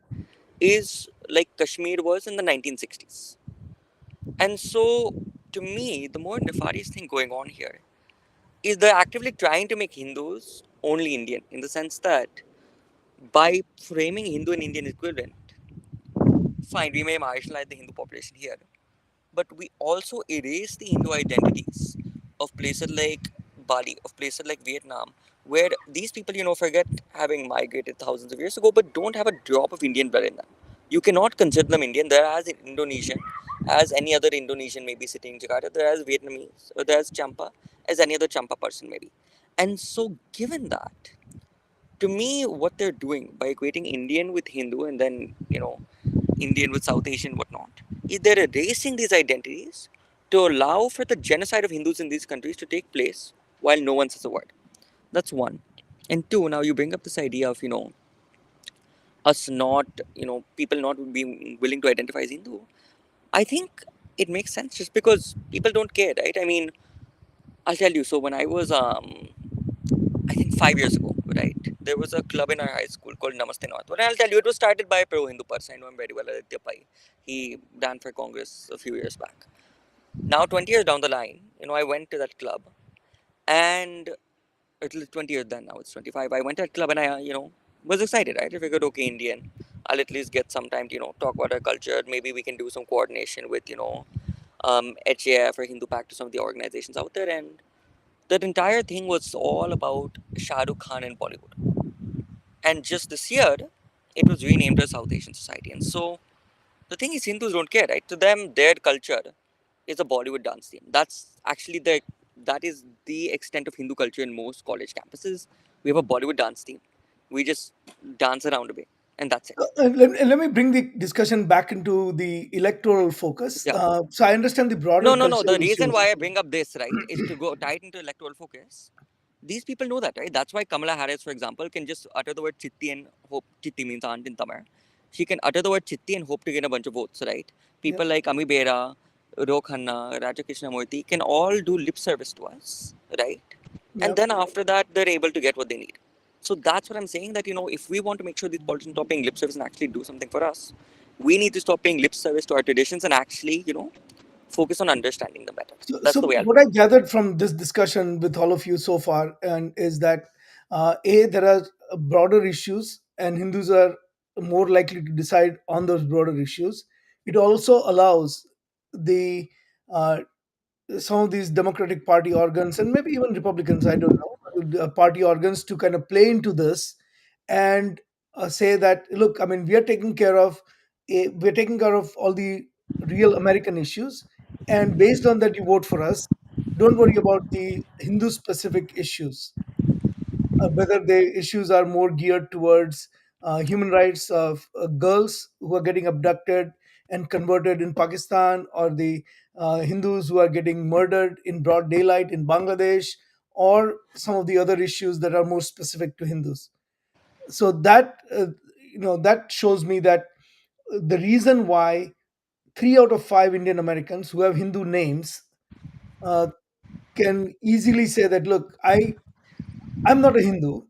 is like Kashmir was in the 1960s. And so, to me, the more nefarious thing going on here is they're actively trying to make Hindus only Indian in the sense that by framing Hindu and Indian equivalent, fine, we may marginalize the Hindu population here, but we also erase the Hindu identities of places like Bali, of places like Vietnam, where these people, forget having migrated thousands of years ago, but don't have a drop of Indian blood in them. You cannot consider them Indian. They're as Indonesian as any other Indonesian may be sitting in Jakarta. They're as Vietnamese or they're as Champa as any other Champa person maybe. And so, given that, to me, what they're doing by equating Indian with Hindu and then, Indian with South Asian, whatnot, is they're erasing these identities to allow for the genocide of Hindus in these countries to take place while no one says a word. That's one. And two, now you bring up this idea of, us not, people not being willing to identify as Hindu. I think it makes sense just because people don't care, right? I mean, I'll tell you. So when I was I think 5 years ago, right? There was a club in our high school called Namaste Northwood. And I'll tell you, it was started by a pro-Hindu person. I know him very well, Aditya Pai. He ran for Congress a few years back. Now, 20 years down the line, I went to that club, and it was 20 years then. Now it's 25. I went to that club, and I was excited. Right? I figured, okay, Indian. I'll at least get some time to talk about our culture. Maybe we can do some coordination with HAF or Hindu Pact to some of the organizations out there, and that entire thing was all about Shah Rukh Khan in Bollywood. And just this year, it was renamed as South Asian Society. And so the thing is, Hindus don't care, right? To them, their culture is a Bollywood dance team. That is the extent of Hindu culture in most college campuses. We have a Bollywood dance team. We just dance around a bit, and that's it. Let me bring the discussion back into the electoral focus. Yeah. So I understand the broader No, no, no. cultural The reason issues. why I bring up this, right, is to go tie it into electoral focus. These people know that, right? That's why Kamala Harris, for example, can just utter the word chitti and hope. Chitti means aunt in Tamil. She can utter the word chitti and hope to get a bunch of votes, right? Yeah, People like Ami Bera, Ro Khanna, Raja Krishnamurthy can all do lip service to us, right? yeah. And then after that, they're able to get what they need. So that's what I'm saying, that, if we want to make sure these politicians stop paying lip service and actually do something for us, we need to stop paying lip service to our traditions and actually, focus on understanding them better. That's So the way I what look I at it. gathered from this discussion with all of you so far, and is that there are broader issues, and Hindus are more likely to decide on those broader issues. It also allows the uh, some of these Democratic Party organs, and maybe even Republicans, I don't know, party organs, to kind of play into this and say that, look, I mean, we're taking care of all the real American issues, and based on that, you vote for us. Don't worry about the Hindu specific issues, whether the issues are more geared towards human rights of girls who are getting abducted and converted in Pakistan, or the Hindus who are getting murdered in broad daylight in Bangladesh, or some of the other issues that are more specific to Hindus. So that shows me that the reason why 3 out of 5 Indian Americans who have Hindu names uh, can easily say that, look, I'm not a Hindu.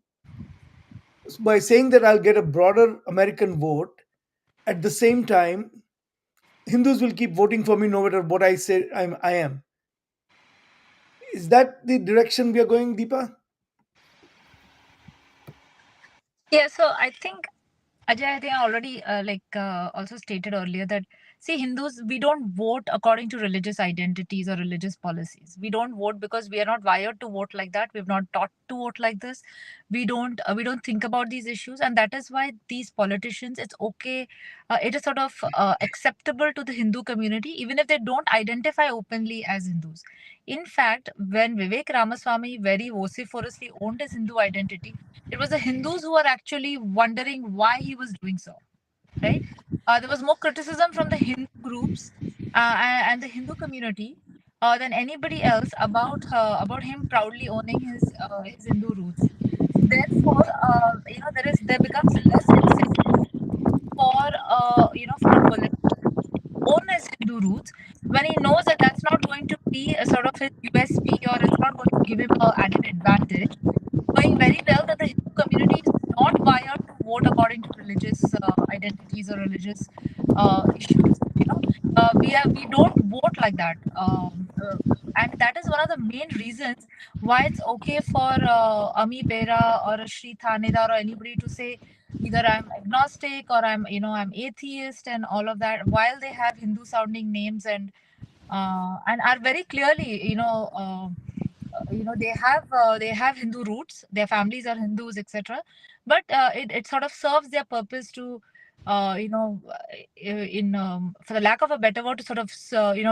By saying that I'll get a broader American vote, at the same time, Hindus will keep voting for me no matter what I say I am. Is that the direction we are going, Deepa? Yeah, so I think Ajay, I think I already also stated earlier that, see, Hindus, we don't vote according to religious identities or religious policies. We don't vote because we are not wired to vote like that. We've not taught to vote like this. We don't think about these issues, and that is why these politicians, it's okay. It is sort of acceptable to the Hindu community, even if they don't identify openly as Hindus. In fact, when Vivek Ramaswamy very vociferously owned his Hindu identity, it was the Hindus who were actually wondering why he was doing so, right? There was more criticism from the Hindu groups and the Hindu community than anybody else about him proudly owning his Hindu roots. Therefore, there becomes less incentive for a politician own his Hindu roots when he knows that that's not going to be a sort of his USP, or it's not going to give him a added advantage, knowing very well that the Hindu community is not wired to vote according to religious identities or religious issues. We don't vote like that, and that is one of the main reasons why it's okay for Ami Bera or a Sri Thanedar or anybody to say either I'm agnostic or I'm atheist and all of that, while they have Hindu sounding names and are very clearly they have Hindu roots, their families are Hindus, etc. But it sort of serves their purpose to in for the lack of a better word, to sort of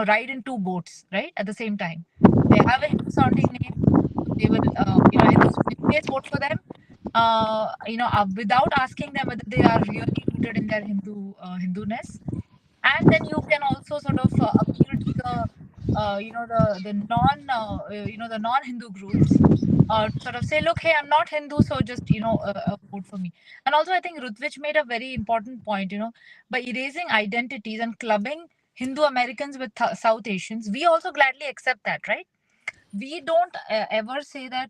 ride in two boats, right, at the same time. They have a Hindu sounding name, they will Hindus will always vote for them, without asking them whether they are really rooted in their Hinduness. And then you can also sort of appeal to the non Hindu groups, to sort of say, look, hey, I'm not Hindu, so just vote for me. And also, I think Rutvich made a very important point, by erasing identities and clubbing Hindu Americans with South Asians, we also gladly accept that, right? We don't ever say that,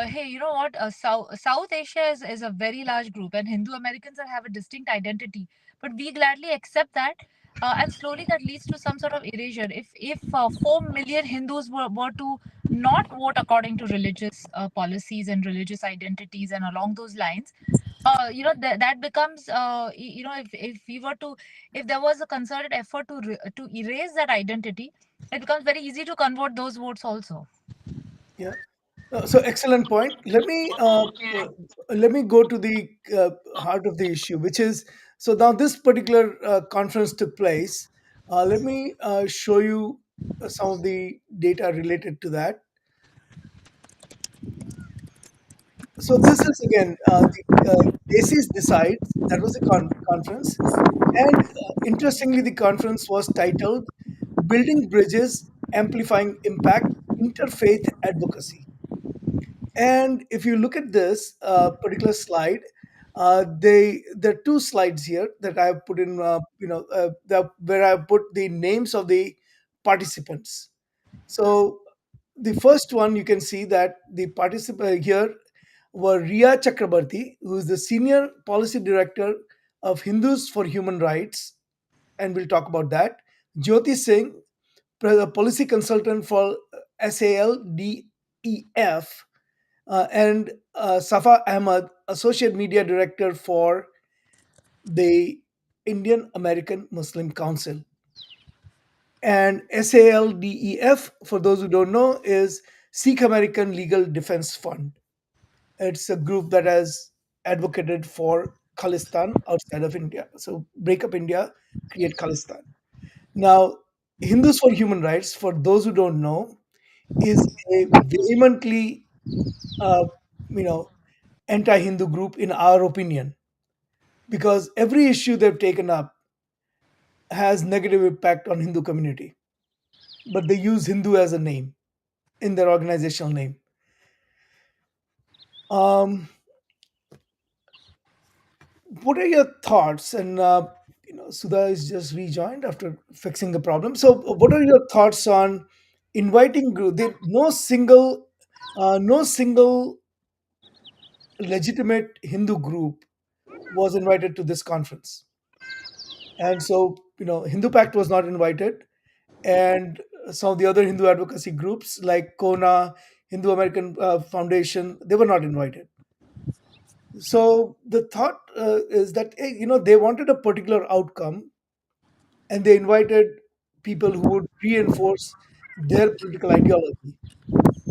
hey, you know what, South Asia is a very large group and Hindu Americans have a distinct identity, but we gladly accept that. And slowly that leads to some sort of erasure. If 4 million Hindus were to not vote according to religious policies and religious identities and along those lines, that becomes, if we were to, if there was a concerted effort to erase that identity, it becomes very easy to convert those votes also. Yeah. So excellent point. Let me go to the heart of the issue, which is, so now this particular conference took place. Let me show you some of the data related to that. So this is again the Desis Decide. That was a conference, and interestingly, the conference was titled "Building Bridges, Amplifying Impact, Interfaith Advocacy." And if you look at this particular slide, there are two slides here that I have put in, where I have put the names of the participants. So the first one, you can see that the participant here were Ria Chakrabarti, who is the senior policy director of Hindus for Human Rights, and we'll talk about that. Jyoti Singh, policy consultant for SALDEF, and Safa Ahmad, Associate Media Director for the Indian American Muslim Council. And SALDEF, for those who don't know, is Sikh American Legal Defense Fund. It's a group that has advocated for Khalistan outside of India. So break up India, create Khalistan. Now, Hindus for Human Rights, for those who don't know, is a vehemently, uh, you know, anti-Hindu group in our opinion, because every issue they've taken up has negative impact on Hindu community, but they use Hindu as a name in their organizational name. Um, what are your thoughts? And Sudha is just rejoined after fixing the problem. So, what are your thoughts on inviting group? No single legitimate Hindu group was invited to this conference, and so Hindu Pact was not invited, and some of the other Hindu advocacy groups like Kona, Hindu American Foundation, they were not invited. So the thought is that, hey, they wanted a particular outcome, and they invited people who would reinforce their political ideology.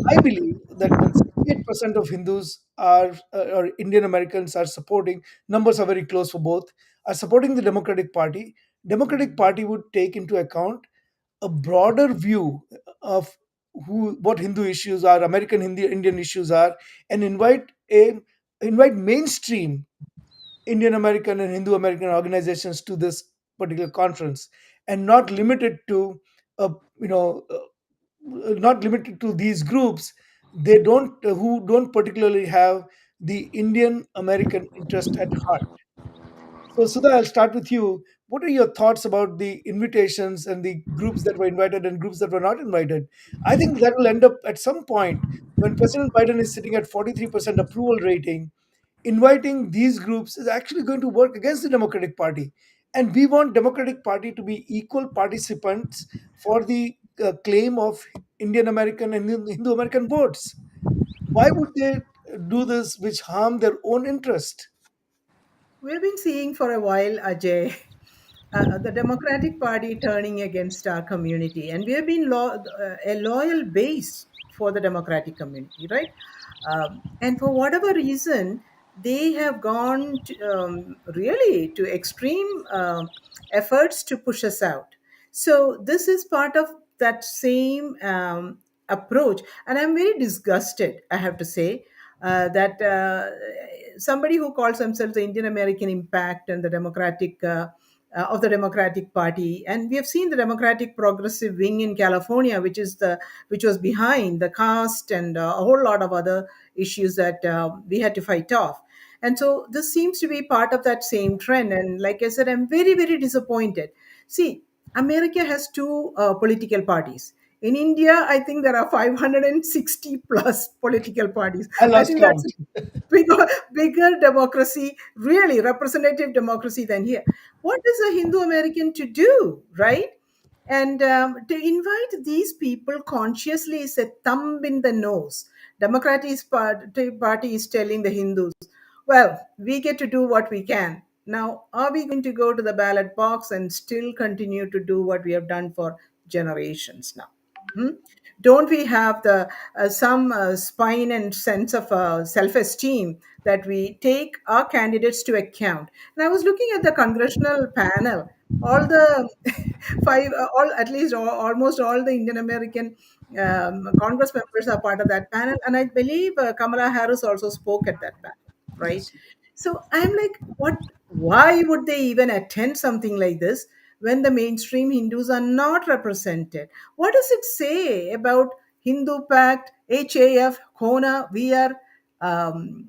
I believe that when 68% of Hindus are or Indian Americans are supporting, numbers are very close for both, are supporting the Democratic Party. Democratic Party would take into account a broader view of what Hindu issues are, American Indian issues are, and invite mainstream Indian American and Hindu American organizations to this particular conference, and not limited to uh, you know uh, not limited to these groups. They don't who don't particularly have the Indian American interest at heart. So, Sudha, I'll start with you. What are your thoughts about the invitations and the groups that were invited and groups that were not invited? I think that will end up at some point when President Biden is sitting at 43% approval rating. Inviting these groups is actually going to work against the Democratic Party. And we want Democratic Party to be equal participants for the claim of Indian American and Hindu American votes. Why would they do this which harm their own interest? We've been seeing for a while, Ajay, the Democratic Party turning against our community, and we have been a loyal base for the Democratic community, right? And for whatever reason, they have gone really to extreme efforts to push us out. So this is part of that same approach, and I'm very disgusted, I have to say, that somebody who calls themselves the Indian American Impact and the Democratic of the Democratic Party, and we have seen the Democratic Progressive Wing in California, which was behind the caste and a whole lot of other issues that we had to fight off. And so this seems to be part of that same trend. And like I said, I'm very, very disappointed. See, America has two political parties. In India, I think there are 560 plus political parties. I I lost think that's count. a bigger democracy, really representative democracy than here. What is a Hindu American to do, right? And to invite these people consciously is a thumb in the nose. Party is telling the Hindus, well, we get to do what we can. Now, are we going to go to the ballot box and still continue to do what we have done for generations now? Hmm? Don't we have the some spine and sense of self-esteem that we take our candidates to account? And I was looking at the congressional panel. All the all at least almost all the Indian American Congress members are part of that panel, and I believe Kamala Harris also spoke at that panel, right? Yes. So I'm like, what? Why would they even attend something like this when the mainstream Hindus are not represented? What does it say about Hindu Pact, HAF, Kona? We are,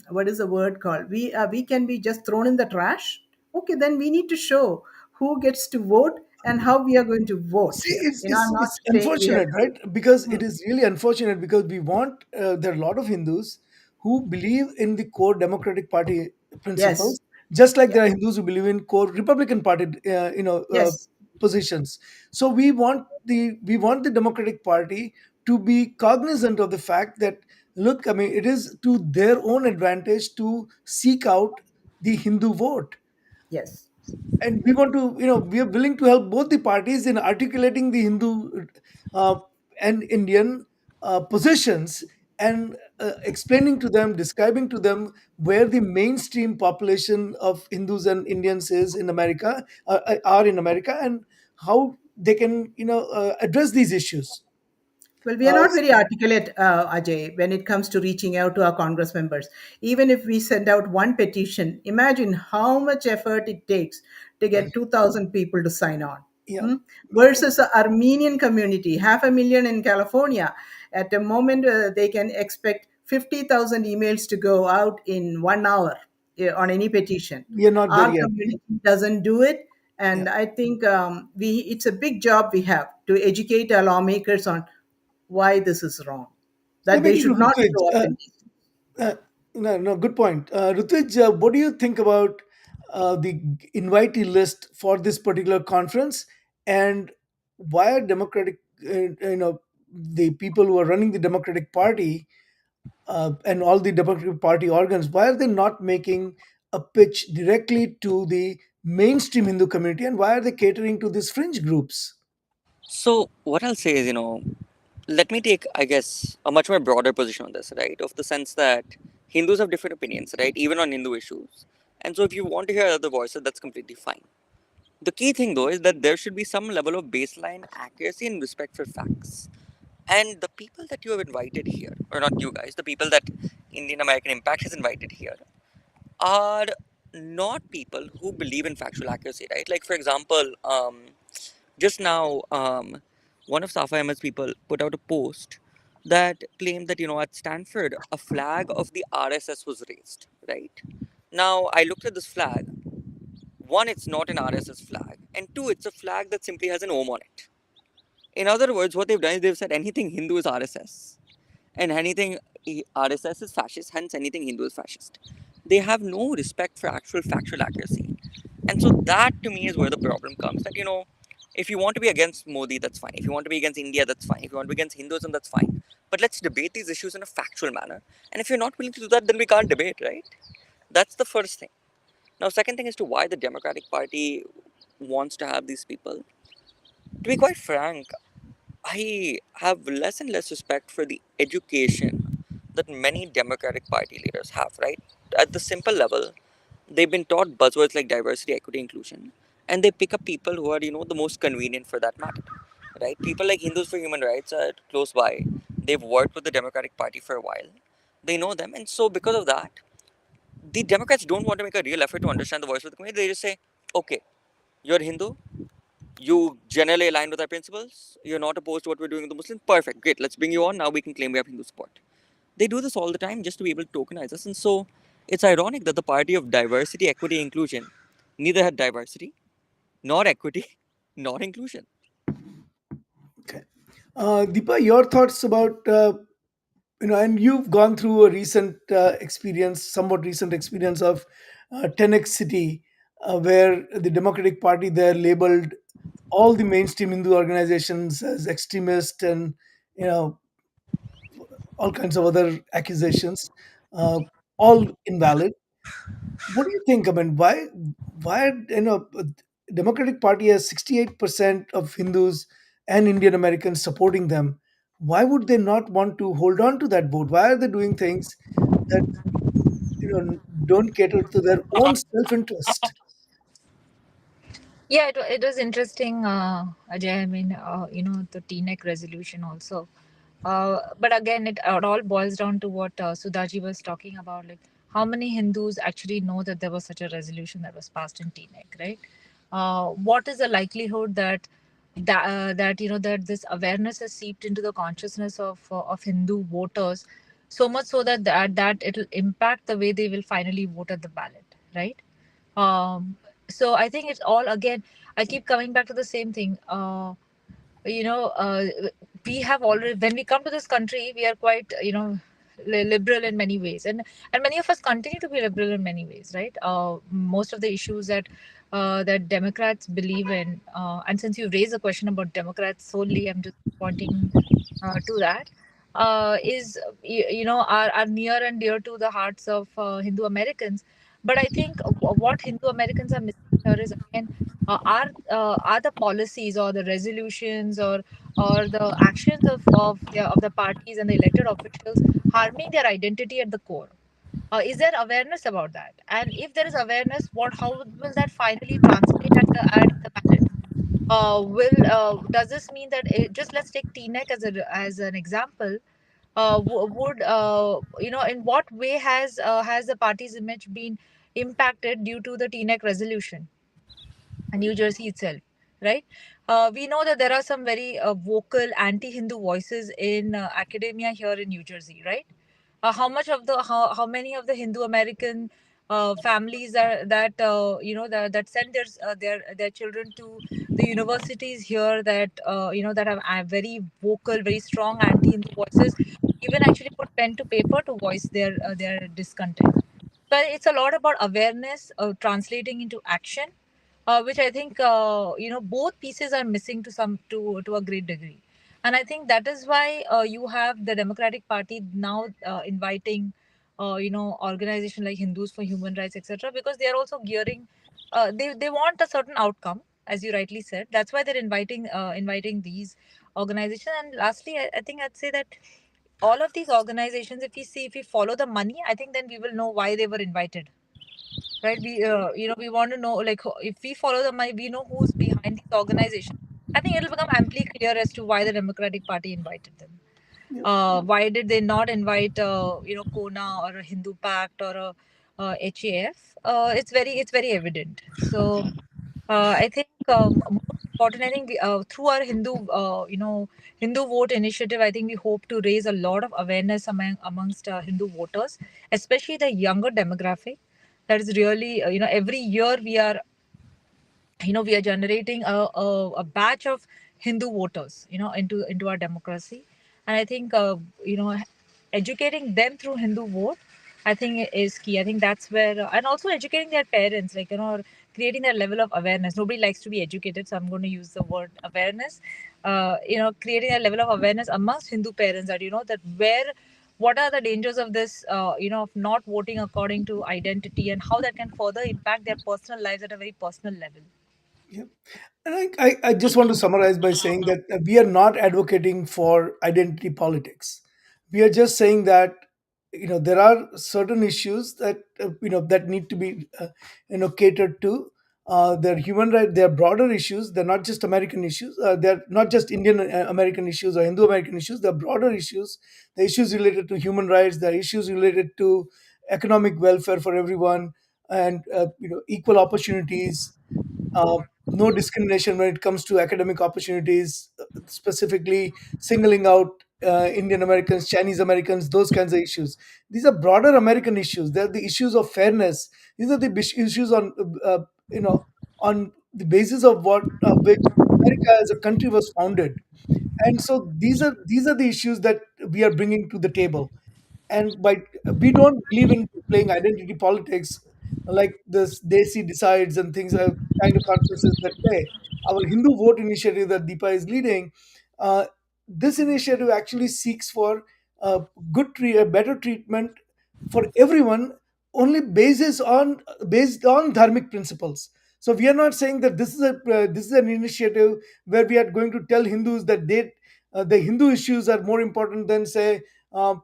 what is the word called? We can be just thrown in the trash. Okay, then we need to show who gets to vote and how we are going to vote See, here. I'm not it's saying we have unfortunate, right? Because to. it is really unfortunate because we want there are a lot of Hindus who believe in the core Democratic Party Yes, principles, just like yeah, there are Hindus who believe in core Republican Party, yes, positions. So we want the Democratic Party to be cognizant of the fact that, look, I mean, it is to their own advantage to seek out the Hindu vote, yes. and we want to, we are willing to help both the parties in articulating the Hindu uh, and Indian positions, and explaining to them, describing to them where the mainstream population of Hindus and Indians is in America, are in America, and how they can, address these issues. Well, we are uh, not very articulate, Ajay, when it comes to reaching out to our Congress members. Even if we send out one petition, imagine how much effort it takes to get 2,000 people to sign on. yeah. Hmm? Versus the Armenian community, 500,000 in California. At the moment, they can expect 50,000 emails to go out in 1 hour on any petition. We are not there Our yet. community doesn't do it. Yeah. And I think it's a big job we have to educate our lawmakers on why this is wrong, that they Maybe should not Ritwik, show up in these. no, good point. Ritwik, what do you think about the invitee list for this particular conference, and why are the people who are running the Democratic Party and all the Democratic Party organs, why are they not making a pitch directly to the mainstream Hindu community, and why are they catering to these fringe groups? So what I'll say is, let me take, I guess, a much more broader position on this, right? Of the sense that Hindus have different opinions, right? Even on Hindu issues. And so if you want to hear other voices, that's completely fine. The key thing, though, is that there should be some level of baseline accuracy and respect for facts. And the people that you have invited here, or not you guys, the people that Indian American Impact has invited here, are not people who believe in factual accuracy, right? Like, for example, just now, one of Safa Ahmed's people put out a post that claimed that, at Stanford, a flag of the RSS was raised, right? Now, I looked at this flag. One, it's not an RSS flag, and two, it's a flag that simply has an Om on it. In other words, what they've done is they've said anything Hindu is RSS, and anything RSS is fascist, hence anything Hindu is fascist. They have no respect for actual factual accuracy. And so that to me is where the problem comes that, if you want to be against Modi, that's fine. If you want to be against India, that's fine. If you want to be against Hinduism, that's fine. But let's debate these issues in a factual manner. And if you're not willing to do that, then we can't debate, right? That's the first thing. Now, second thing is to why the Democratic Party wants to have these people. To be quite frank, I have less and less respect for the education that many Democratic Party leaders have, right? At the simple level, they've been taught buzzwords like diversity, equity, inclusion, and they pick up people who are, the most convenient for that matter, right? People like Hindus for Human Rights are close by. They've worked with the Democratic Party for a while. They know them, and so because of that, the Democrats don't want to make a real effort to understand the voice of the community. They just say, okay, you're Hindu, you generally align with our principles, you're not opposed to what we're doing with the Muslims, perfect, great, let's bring you on, now we can claim we have Hindu support. They do this all the time just to be able to tokenize us. And so it's ironic that the party of diversity, equity, inclusion neither had diversity, nor equity, nor inclusion. Deepa, your thoughts about and you've gone through a recent experience, somewhat recent experience of 10x City, where the Democratic Party there labeled all the mainstream Hindu organizations as extremist and you know all kinds of other accusations, uh, all invalid. What do you think? I mean, why Democratic Party has 68% of Hindus and Indian Americans supporting them. Why would they not want to hold on to that vote? Why are they doing things that don't cater to their own self-interest? Yeah, it was interesting, Ajay. I mean, the TNEC resolution also. But again, it all boils down to what Sudaji was talking about. Like, how many Hindus actually know that there was such a resolution that was passed in TNEC, right? What is the likelihood that this awareness has seeped into the consciousness of Hindu voters, so much so that it'll impact the way they will finally vote at the ballot, right? um so I think it's all, again, I keep coming back to the same thing. You know uh, we have already, when we come to this country, we are quite, liberal in many ways, and many of us continue to be liberal in many ways, right? Most of the issues that Democrats believe in, and since you raised a question about Democrats solely, I'm just pointing to that, is are near and dear to the hearts of Hindu Americans. But I think what Hindu Americans are missing here is, again, are the policies or the resolutions or the actions of the parties and the elected officials harming their identity at the core? Is there awareness about that? And if there is awareness, what how will that finally translate at the ballot? Will Does this mean that just let's take TNEC as an example? Would In what way has the party's image been impacted due to the TNEC resolution and New Jersey itself, right? We know that there are some very vocal anti-Hindu voices in academia here in New Jersey, right? How many of the Hindu American families that send their children to the universities here, that have very vocal, very strong anti-Hindu voices, even actually put pen to paper to voice their discontent. But it's a lot about awareness translating into action, which I think both pieces are missing to a great degree. And I think that is why you have the Democratic Party now inviting organization like Hindus for Human Rights, etc., because they are also gearing. They want a certain outcome, as you rightly said. That's why they're inviting these organizations. And lastly, I think I'd say that all of these organizations, if we follow the money, I think then we will know why they were invited, right? We want to know, like, if we follow the money, we know who's behind these organizations. I think it'll become amply clear as to why the Democratic Party invited them. Yeah, Why did they not invite Kona or a Hindu Pact or a HAF? It's very evident. So I think most important, I think through our Hindu Vote initiative, I think we hope to raise a lot of awareness amongst Hindu voters, especially the younger demographic. That is really, every year we are generating a batch of Hindu voters, into our democracy. And I think educating them through Hindu vote, I think is key. I think that's where, and also educating their parents, like, creating that level of awareness. Nobody likes to be educated, so I'm going to use the word awareness. Creating a level of awareness amongst Hindu parents, that that what are the dangers of this, of not voting according to identity, and how that can further impact their personal lives at a very personal level. yeah. And I just want to summarize by saying that we are not advocating for identity politics. We are just saying that there are certain issues that that need to be catered to. They're human right. They're broader issues. They're not just American issues. They're not just Indian American issues or Hindu American issues. They're broader issues. The issues related to human rights. The issues related to economic welfare for everyone and equal opportunities, uh, no discrimination when it comes to academic opportunities, specifically singling out Indian Americans, Chinese Americans, those kinds of issues. These are broader American issues. They're the issues of fairness. These are the issues uh, on the basis of which America as a country was founded. And so these are the issues that we are bringing to the table. And by we don't believe in playing identity politics like this Desi decides and things kind of conferences that play. Our Hindu vote initiative that Deepa is leading, uh, this initiative actually seeks for uh, better treatment for everyone, only based on dharmic principles. So we are not saying that this is an initiative where we are going to tell Hindus that the Hindu issues are more important than, say,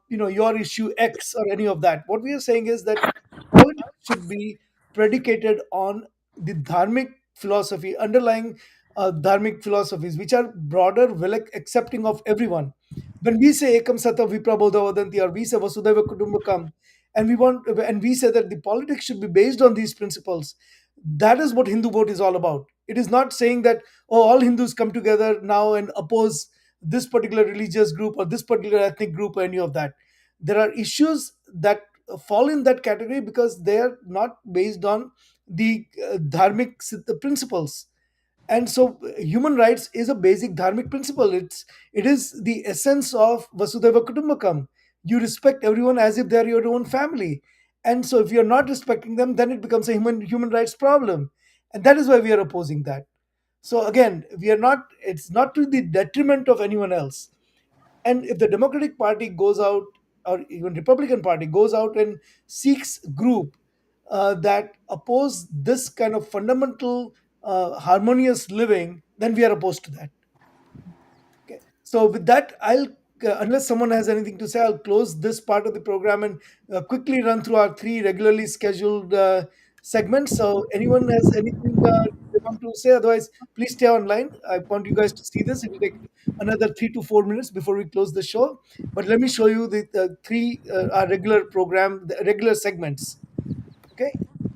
your issue X or any of that. What we are saying is that politics should be predicated on the dharmic philosophy, underlying dharmic philosophies, which are broader, well accepting of everyone. When we say Ekam Sata Viprabodha Vadanti, or we say Vasudhaiva Kutumbakam, and we say that the politics should be based on these principles, that is what Hindu vote is all about. It is not saying that, oh, all Hindus come together now and oppose this particular religious group or this particular ethnic group or any of that. There are issues that fall in that category because they are not based on the principles. And so human rights is a basic dharmic principle. It is the essence of Vasudhaiva Kutumbakam. You respect everyone as if they are your own family. And so if you're not respecting them, then it becomes a human rights problem. And that is why we are opposing that. So again, we are not it's not to the detriment of anyone else. And if the Democratic Party goes out, or even Republican Party goes out and seeks group that oppose this kind of fundamental harmonious living, then we are opposed to that. Okay. So with that, unless someone has anything to say, I'll close this part of the program and quickly run through our three regularly scheduled segments. So anyone has anything they want to say? Otherwise, please stay online. I want you guys to see this. It will take another 3 to 4 minutes before we close the show. But let me show you the three our regular program, the regular segments. Okay.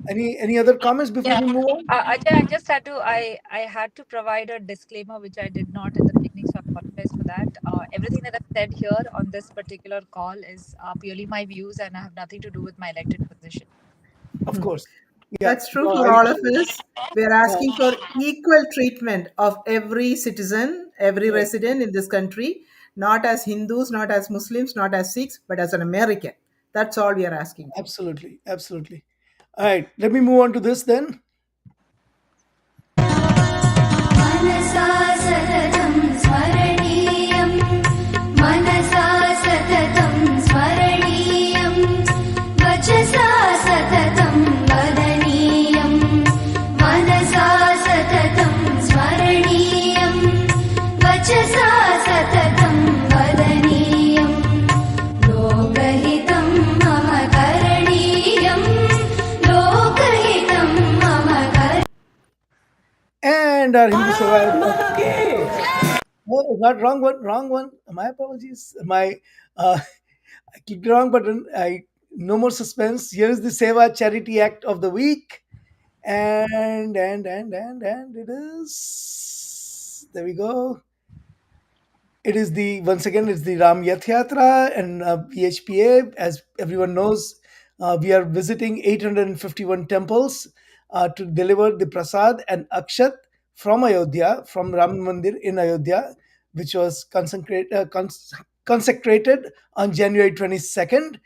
Any other comments before Yeah, we move on? Ajay, I had to provide a disclaimer which I did not in the beginning, so I apologize for that. Everything that I've said here on this particular call is purely my views and I have nothing to do with my elected position. Of course. Yeah. That's true No, for I. all of us. We are Uh, asking for equal treatment of every citizen, every right. resident in this country, not as Hindus, not as Muslims, not as Sikhs, but as an American. That's all we are asking for. Absolutely, absolutely. All right, let me move on to this then. मनसा सततं स्मरणीयं मनसा सततं स्मरणीयं वचसा सततं वदनीयं मनसा सततं स्मरणीयं वचसा सततं वदनीयं लोकहितं मम करणीयं लोकहितं मम And our Hindu Seva. Oh, not wrong one, wrong one. My apologies. I clicked the wrong button. I No more suspense. Here is the Seva Charity Act of the week, and it is. There we go. It is the once again it's the Ram Yath Yatra and VHPA. As everyone knows, we are visiting 851 temples to deliver the prasad and akshat from Ayodhya, from Ram Mandir in Ayodhya, which was consecrated on January 22nd.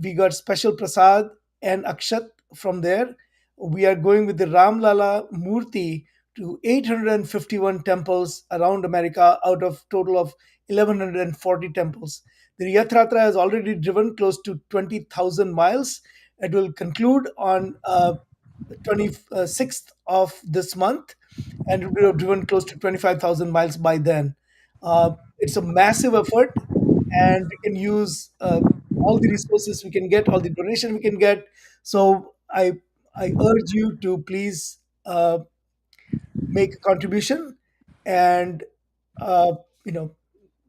We got special prasad and akshat from there. We are going with the Ram Lala Murti to 851 temples around America out of total of 1140 temples. The Yatratra has already driven close to 20,000 miles. It will conclude on 26th of this month, and we have driven close to 25,000 miles by then. It's a massive effort, and we can use all the resources we can get, all the donation we can get. So I urge you to please make a contribution and uh, you know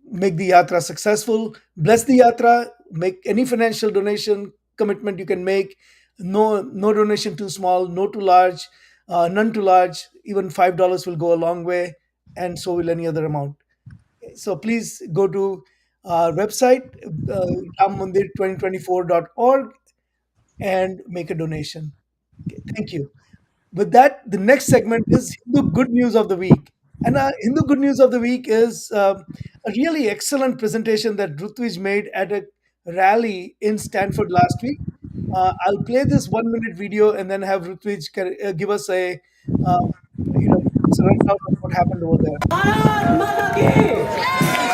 make the yatra successful, bless the yatra, make any financial donation commitment you can make. No donation too small, no too large, none too large. Even $5 will go a long way, and so will any other amount. So please go to our website, rammandir2024.org, and make a donation. Okay, thank you. With that, the next segment is Hindu good news of the week. And Hindu good news of the week is a really excellent presentation that Rutvij made at a rally in Stanford last week. I'll play this 1 minute video and then have Rutvij give us uh, give us a rundown of what happened over there. Bharat माता की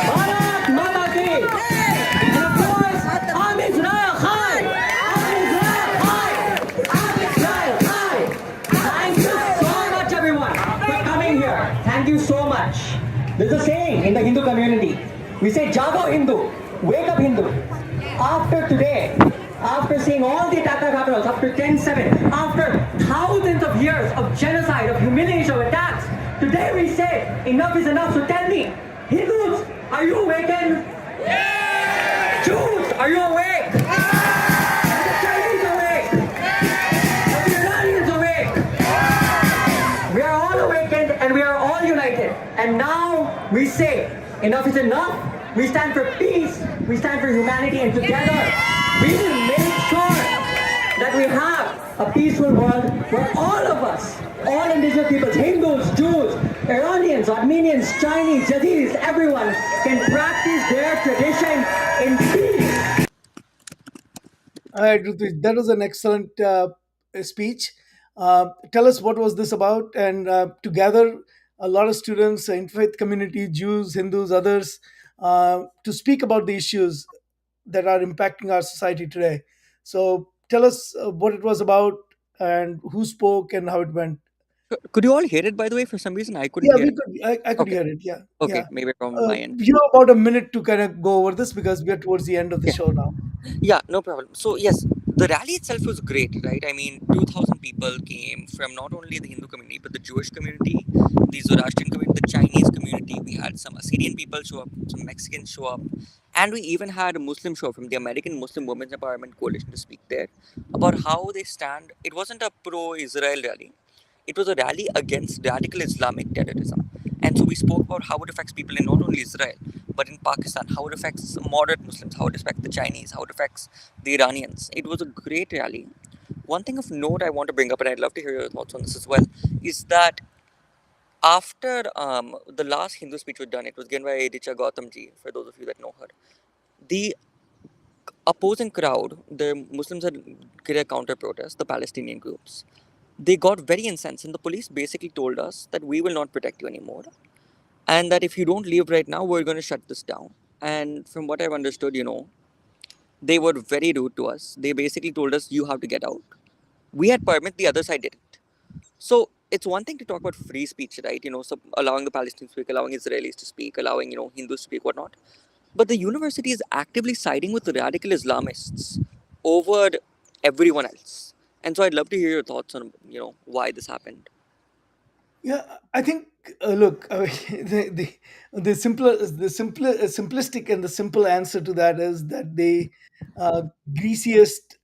भारत माता की and of course I'm Israel High I'm Israel High I'm Israel High thank you so much everyone for coming here thank you so much there's a saying in the Hindu community we say Jago Hindu wake up Hindu after today after seeing all the attack capitals after 10/7 after thousands of years of genocide of humiliation of attacks today we say enough is enough so tell me Hindus are you awakened Jews are you awake are the Chinese awake are the Iranians awake we are all awakened and we are all united and now we say enough is enough we stand for peace we stand for humanity and together we will make sure that we have a peaceful world where all of us, all indigenous peoples, Hindus, Jews, Iranians, Armenians, Chinese, Yazidis, everyone can practice their tradition in peace. All right, Rutvij, that was an excellent speech. Tell us what was this about, and to gather a lot of students, interfaith community, Jews, Hindus, others, to speak about the issues that are impacting our society today. So tell us what it was about and who spoke and how it went. Could you all hear it, by the way? For some reason, I couldn't Yeah, hear we it. could. I could Okay. hear it. Yeah, Okay. yeah. Maybe from my end. You have about a minute to kind of go over this because we are towards the end of the Okay. show now. Yeah, no problem. So, yes, the rally itself was great, right? I mean, 2,000 people came from not only the Hindu community, but the Jewish community, the Zoroastrian community, the Chinese community. We had some Assyrian people show up, some Mexicans show up, and we even had a Muslim show from the American Muslim Women's Empowerment Coalition to speak there about how they stand. It wasn't a pro Israel rally, it was a rally against radical Islamic terrorism. And so we spoke about how it affects people in not only Israel, but in Pakistan, how it affects moderate Muslims, how it affects the Chinese, how it affects the Iranians. It was a great rally. One thing of note I want to bring up, and I'd love to hear your thoughts on this as well, is that after the last Hindu speech was done, it was given by Richa Gautamji, for those of you that know her. The opposing crowd, the Muslims had created a counter protest, the Palestinian groups. They got very incensed, and the police basically told us that we will not protect you anymore, and that if you don't leave right now, we're going to shut this down. And from what I've understood, they were very rude to us. They basically told us, you have to get out. We had permit, the other side didn't. So it's one thing to talk about free speech, right? So allowing the Palestinians to speak, allowing Israelis to speak, allowing, Hindus to speak, whatnot. But the university is actively siding with the radical Islamists over everyone else. And so I'd love to hear your thoughts on, why this happened. Yeah, I think look, simplistic and the simple answer to that is that the uh, greasiest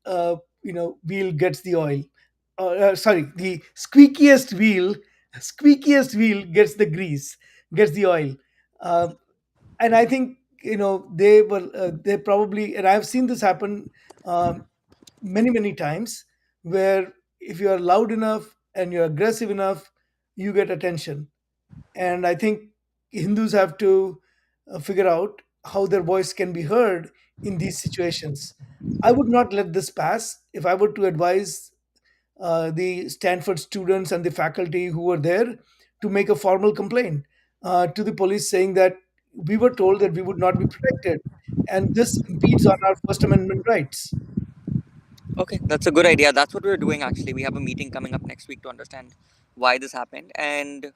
wheel gets the oil. Sorry, the squeakiest wheel gets the grease, gets the oil. Uh, and I think they probably, and I've seen this happen um, many times, where if you are loud enough and you're aggressive enough, you get attention. And I think Hindus have to figure out how their voice can be heard in these situations. I would not let this pass. If I were to advise the Stanford students and the faculty who were there, to make a formal complaint to the police, saying that we were told that we would not be protected, and this impedes on our First Amendment rights. Okay, that's a good idea. That's what we're doing actually. We have a meeting coming up next week to understand why this happened. And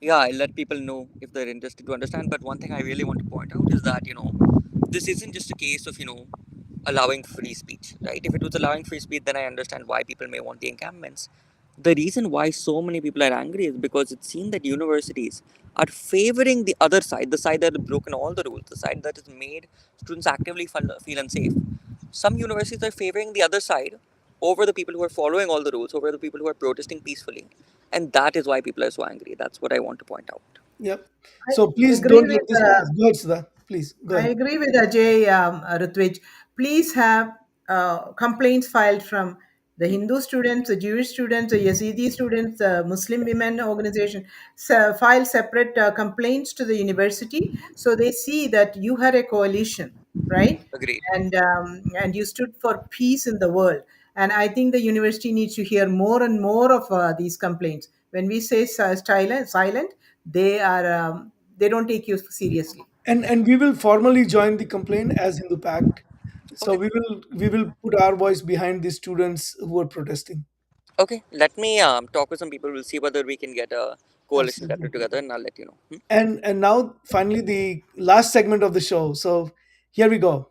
yeah, I'll let people know if they're interested to understand. But one thing I really want to point out is that, this isn't just a case of, allowing free speech, right? If it was allowing free speech, then I understand why people may want the encampments. The reason why so many people are angry is because it's seen that universities are favoring the other side, the side that has broken all the rules, the side that has made students actively feel unsafe. Some universities are favoring the other side over the people who are following all the rules, over the people who are protesting peacefully. And that is why people are so angry. That's what I want to point out. Yep. I So please agree don't let with this pass. Go ahead, Sudha. Please go I ahead. agree with Ajay Ritwij. Please have complaints filed from The Hindu students, the Jewish students, the Yazidi students, the Muslim women organization file separate complaints to the university. So they see that you had a coalition, right? Agreed. And you stood for peace in the world. And I think the university needs to hear more and more of these complaints. When we say silent, they don't take you seriously. And we will formally join the complaint as Hindu Pact. So Okay. we will put our voice behind the students who are protesting. Okay. Let me talk with some people. We'll see whether we can get a coalition Absolutely. captured together, and I'll let you know. Hmm? And now finally the last segment of the show. So here we go.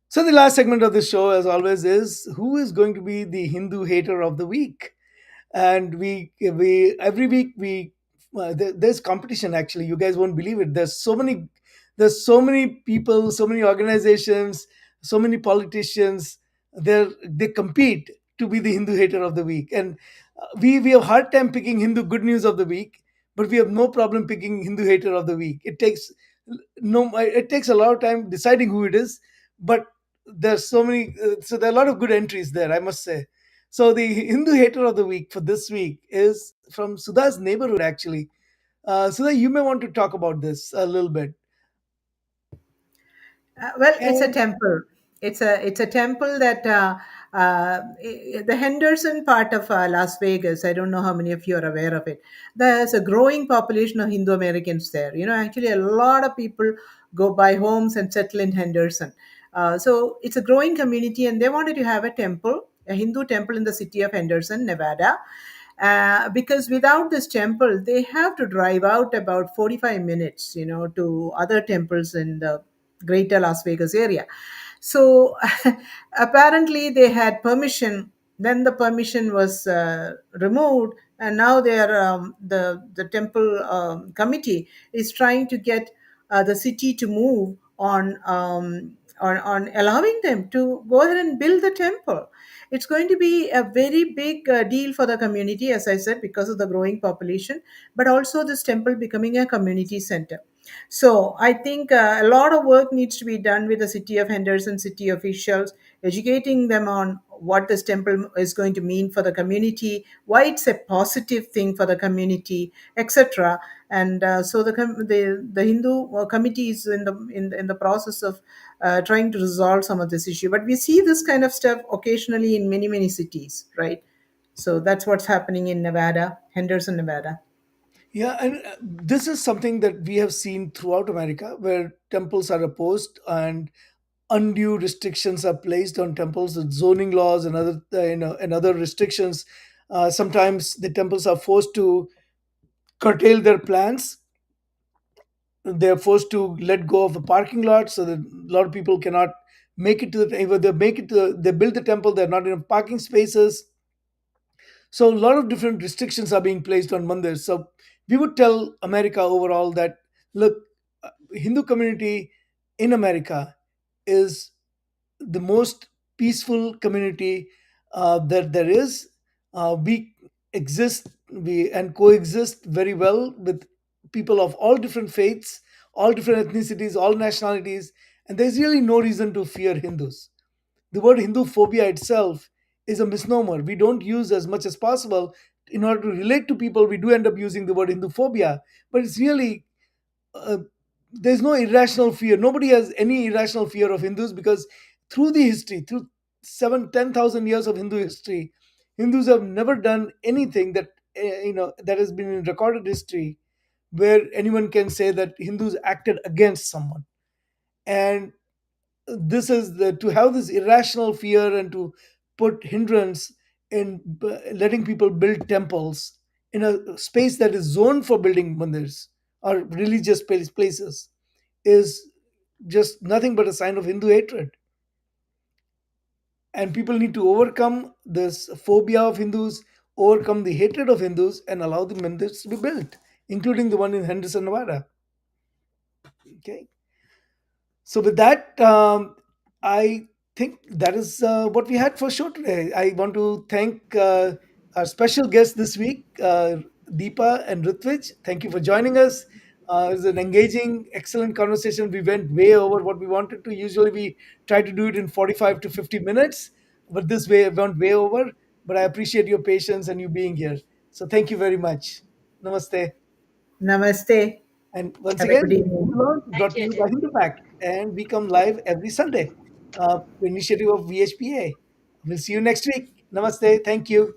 So the last segment of the show, as always, is who is going to be the Hindu hater of the week. And we every week there's competition. Actually, you guys won't believe it. There's so many people, so many organizations, so many politicians. They compete to be the Hindu hater of the week, and we have hard time picking Hindu good news of the week, but we have no problem picking Hindu hater of the week. It takes a lot of time deciding who it is, but there's so many so there are a lot of good entries there, I must say. So the Hindu hater of the week for this week is from Sudha's neighborhood, actually. Sudha, you may want to talk about this a little bit. Well, it's a And temple. It's a temple that the Henderson part of Las Vegas. I don't know how many of you are aware of it. There's a growing population of Hindu Americans there. Actually, a lot of people go buy homes and settle in Henderson. So it's a growing community, and they wanted to have a Hindu temple in the city of Henderson, Nevada. Because without this temple, they have to drive out about 45 minutes, to other temples in the greater Las Vegas area. So apparently they had permission. Then the permission was removed, and now the temple committee is trying to get the city to move on allowing them to go ahead and build the temple. It's going to be a very big deal for the community, as I said, because of the growing population, but also this temple becoming a community center. So I think a lot of work needs to be done with the city of Henderson city officials, educating them on what this temple is going to mean for the community, why it's a positive thing for the community, etc. And so the Hindu committee is in the process of trying to resolve some of this issue. But we see this kind of stuff occasionally in many cities, right? So that's what's happening in Nevada, Henderson, Nevada. yeah, and this is something that we have seen throughout America, where temples are opposed and undue restrictions are placed on temples, with zoning laws and other restrictions. Sometimes the temples are forced to curtail their plans. They're forced to let go of the parking lot, so that a lot of people cannot make it to the either they make it to they build the temple, there are not enough parking spaces. So a lot of different restrictions are being placed on mandirs. So we would tell America overall that, look, Hindu community in America is the most peaceful community that there is. We exist, we and coexist very well with people of all different faiths, all different ethnicities, all nationalities, and there's really no reason to fear Hindus. The word Hindu phobia itself is a misnomer. We don't use as much as possible. In order to relate to people, we do end up using the word Hindu phobia, but it's really uh, there's no irrational fear. Nobody has any irrational fear of Hindus, because through the history, through 7 10,000 years of Hindu history, Hindus have never done anything that has been in recorded history where anyone can say that Hindus acted against someone. And this is to have this irrational fear and to put hindrance in letting people build temples in a space that is zoned for building mandirs or religious places, is just nothing but a sign of Hindu hatred. And people need to overcome this phobia of Hindus, overcome the hatred of Hindus, and allow the mandirs to be built, including the one in Henderson, Nevada. Okay. So with that, I think that is what we had for show today. I want to thank our special guests this week, Deepa and Ritvij. Thank you for joining us. It was an engaging, excellent conversation. We went way over what we wanted to. Usually, we try to do it in 45 to 50 minutes, but this way it went way over. But I appreciate your patience and you being here. So thank you very much. Namaste. Namaste. And once Have a again, good this is evening. HinduLounge Thank brought to you, you by Ajay. HinduPact, and we come live every Sunday. Initiative of VHPA. We'll see you next week. Namaste. Thank you.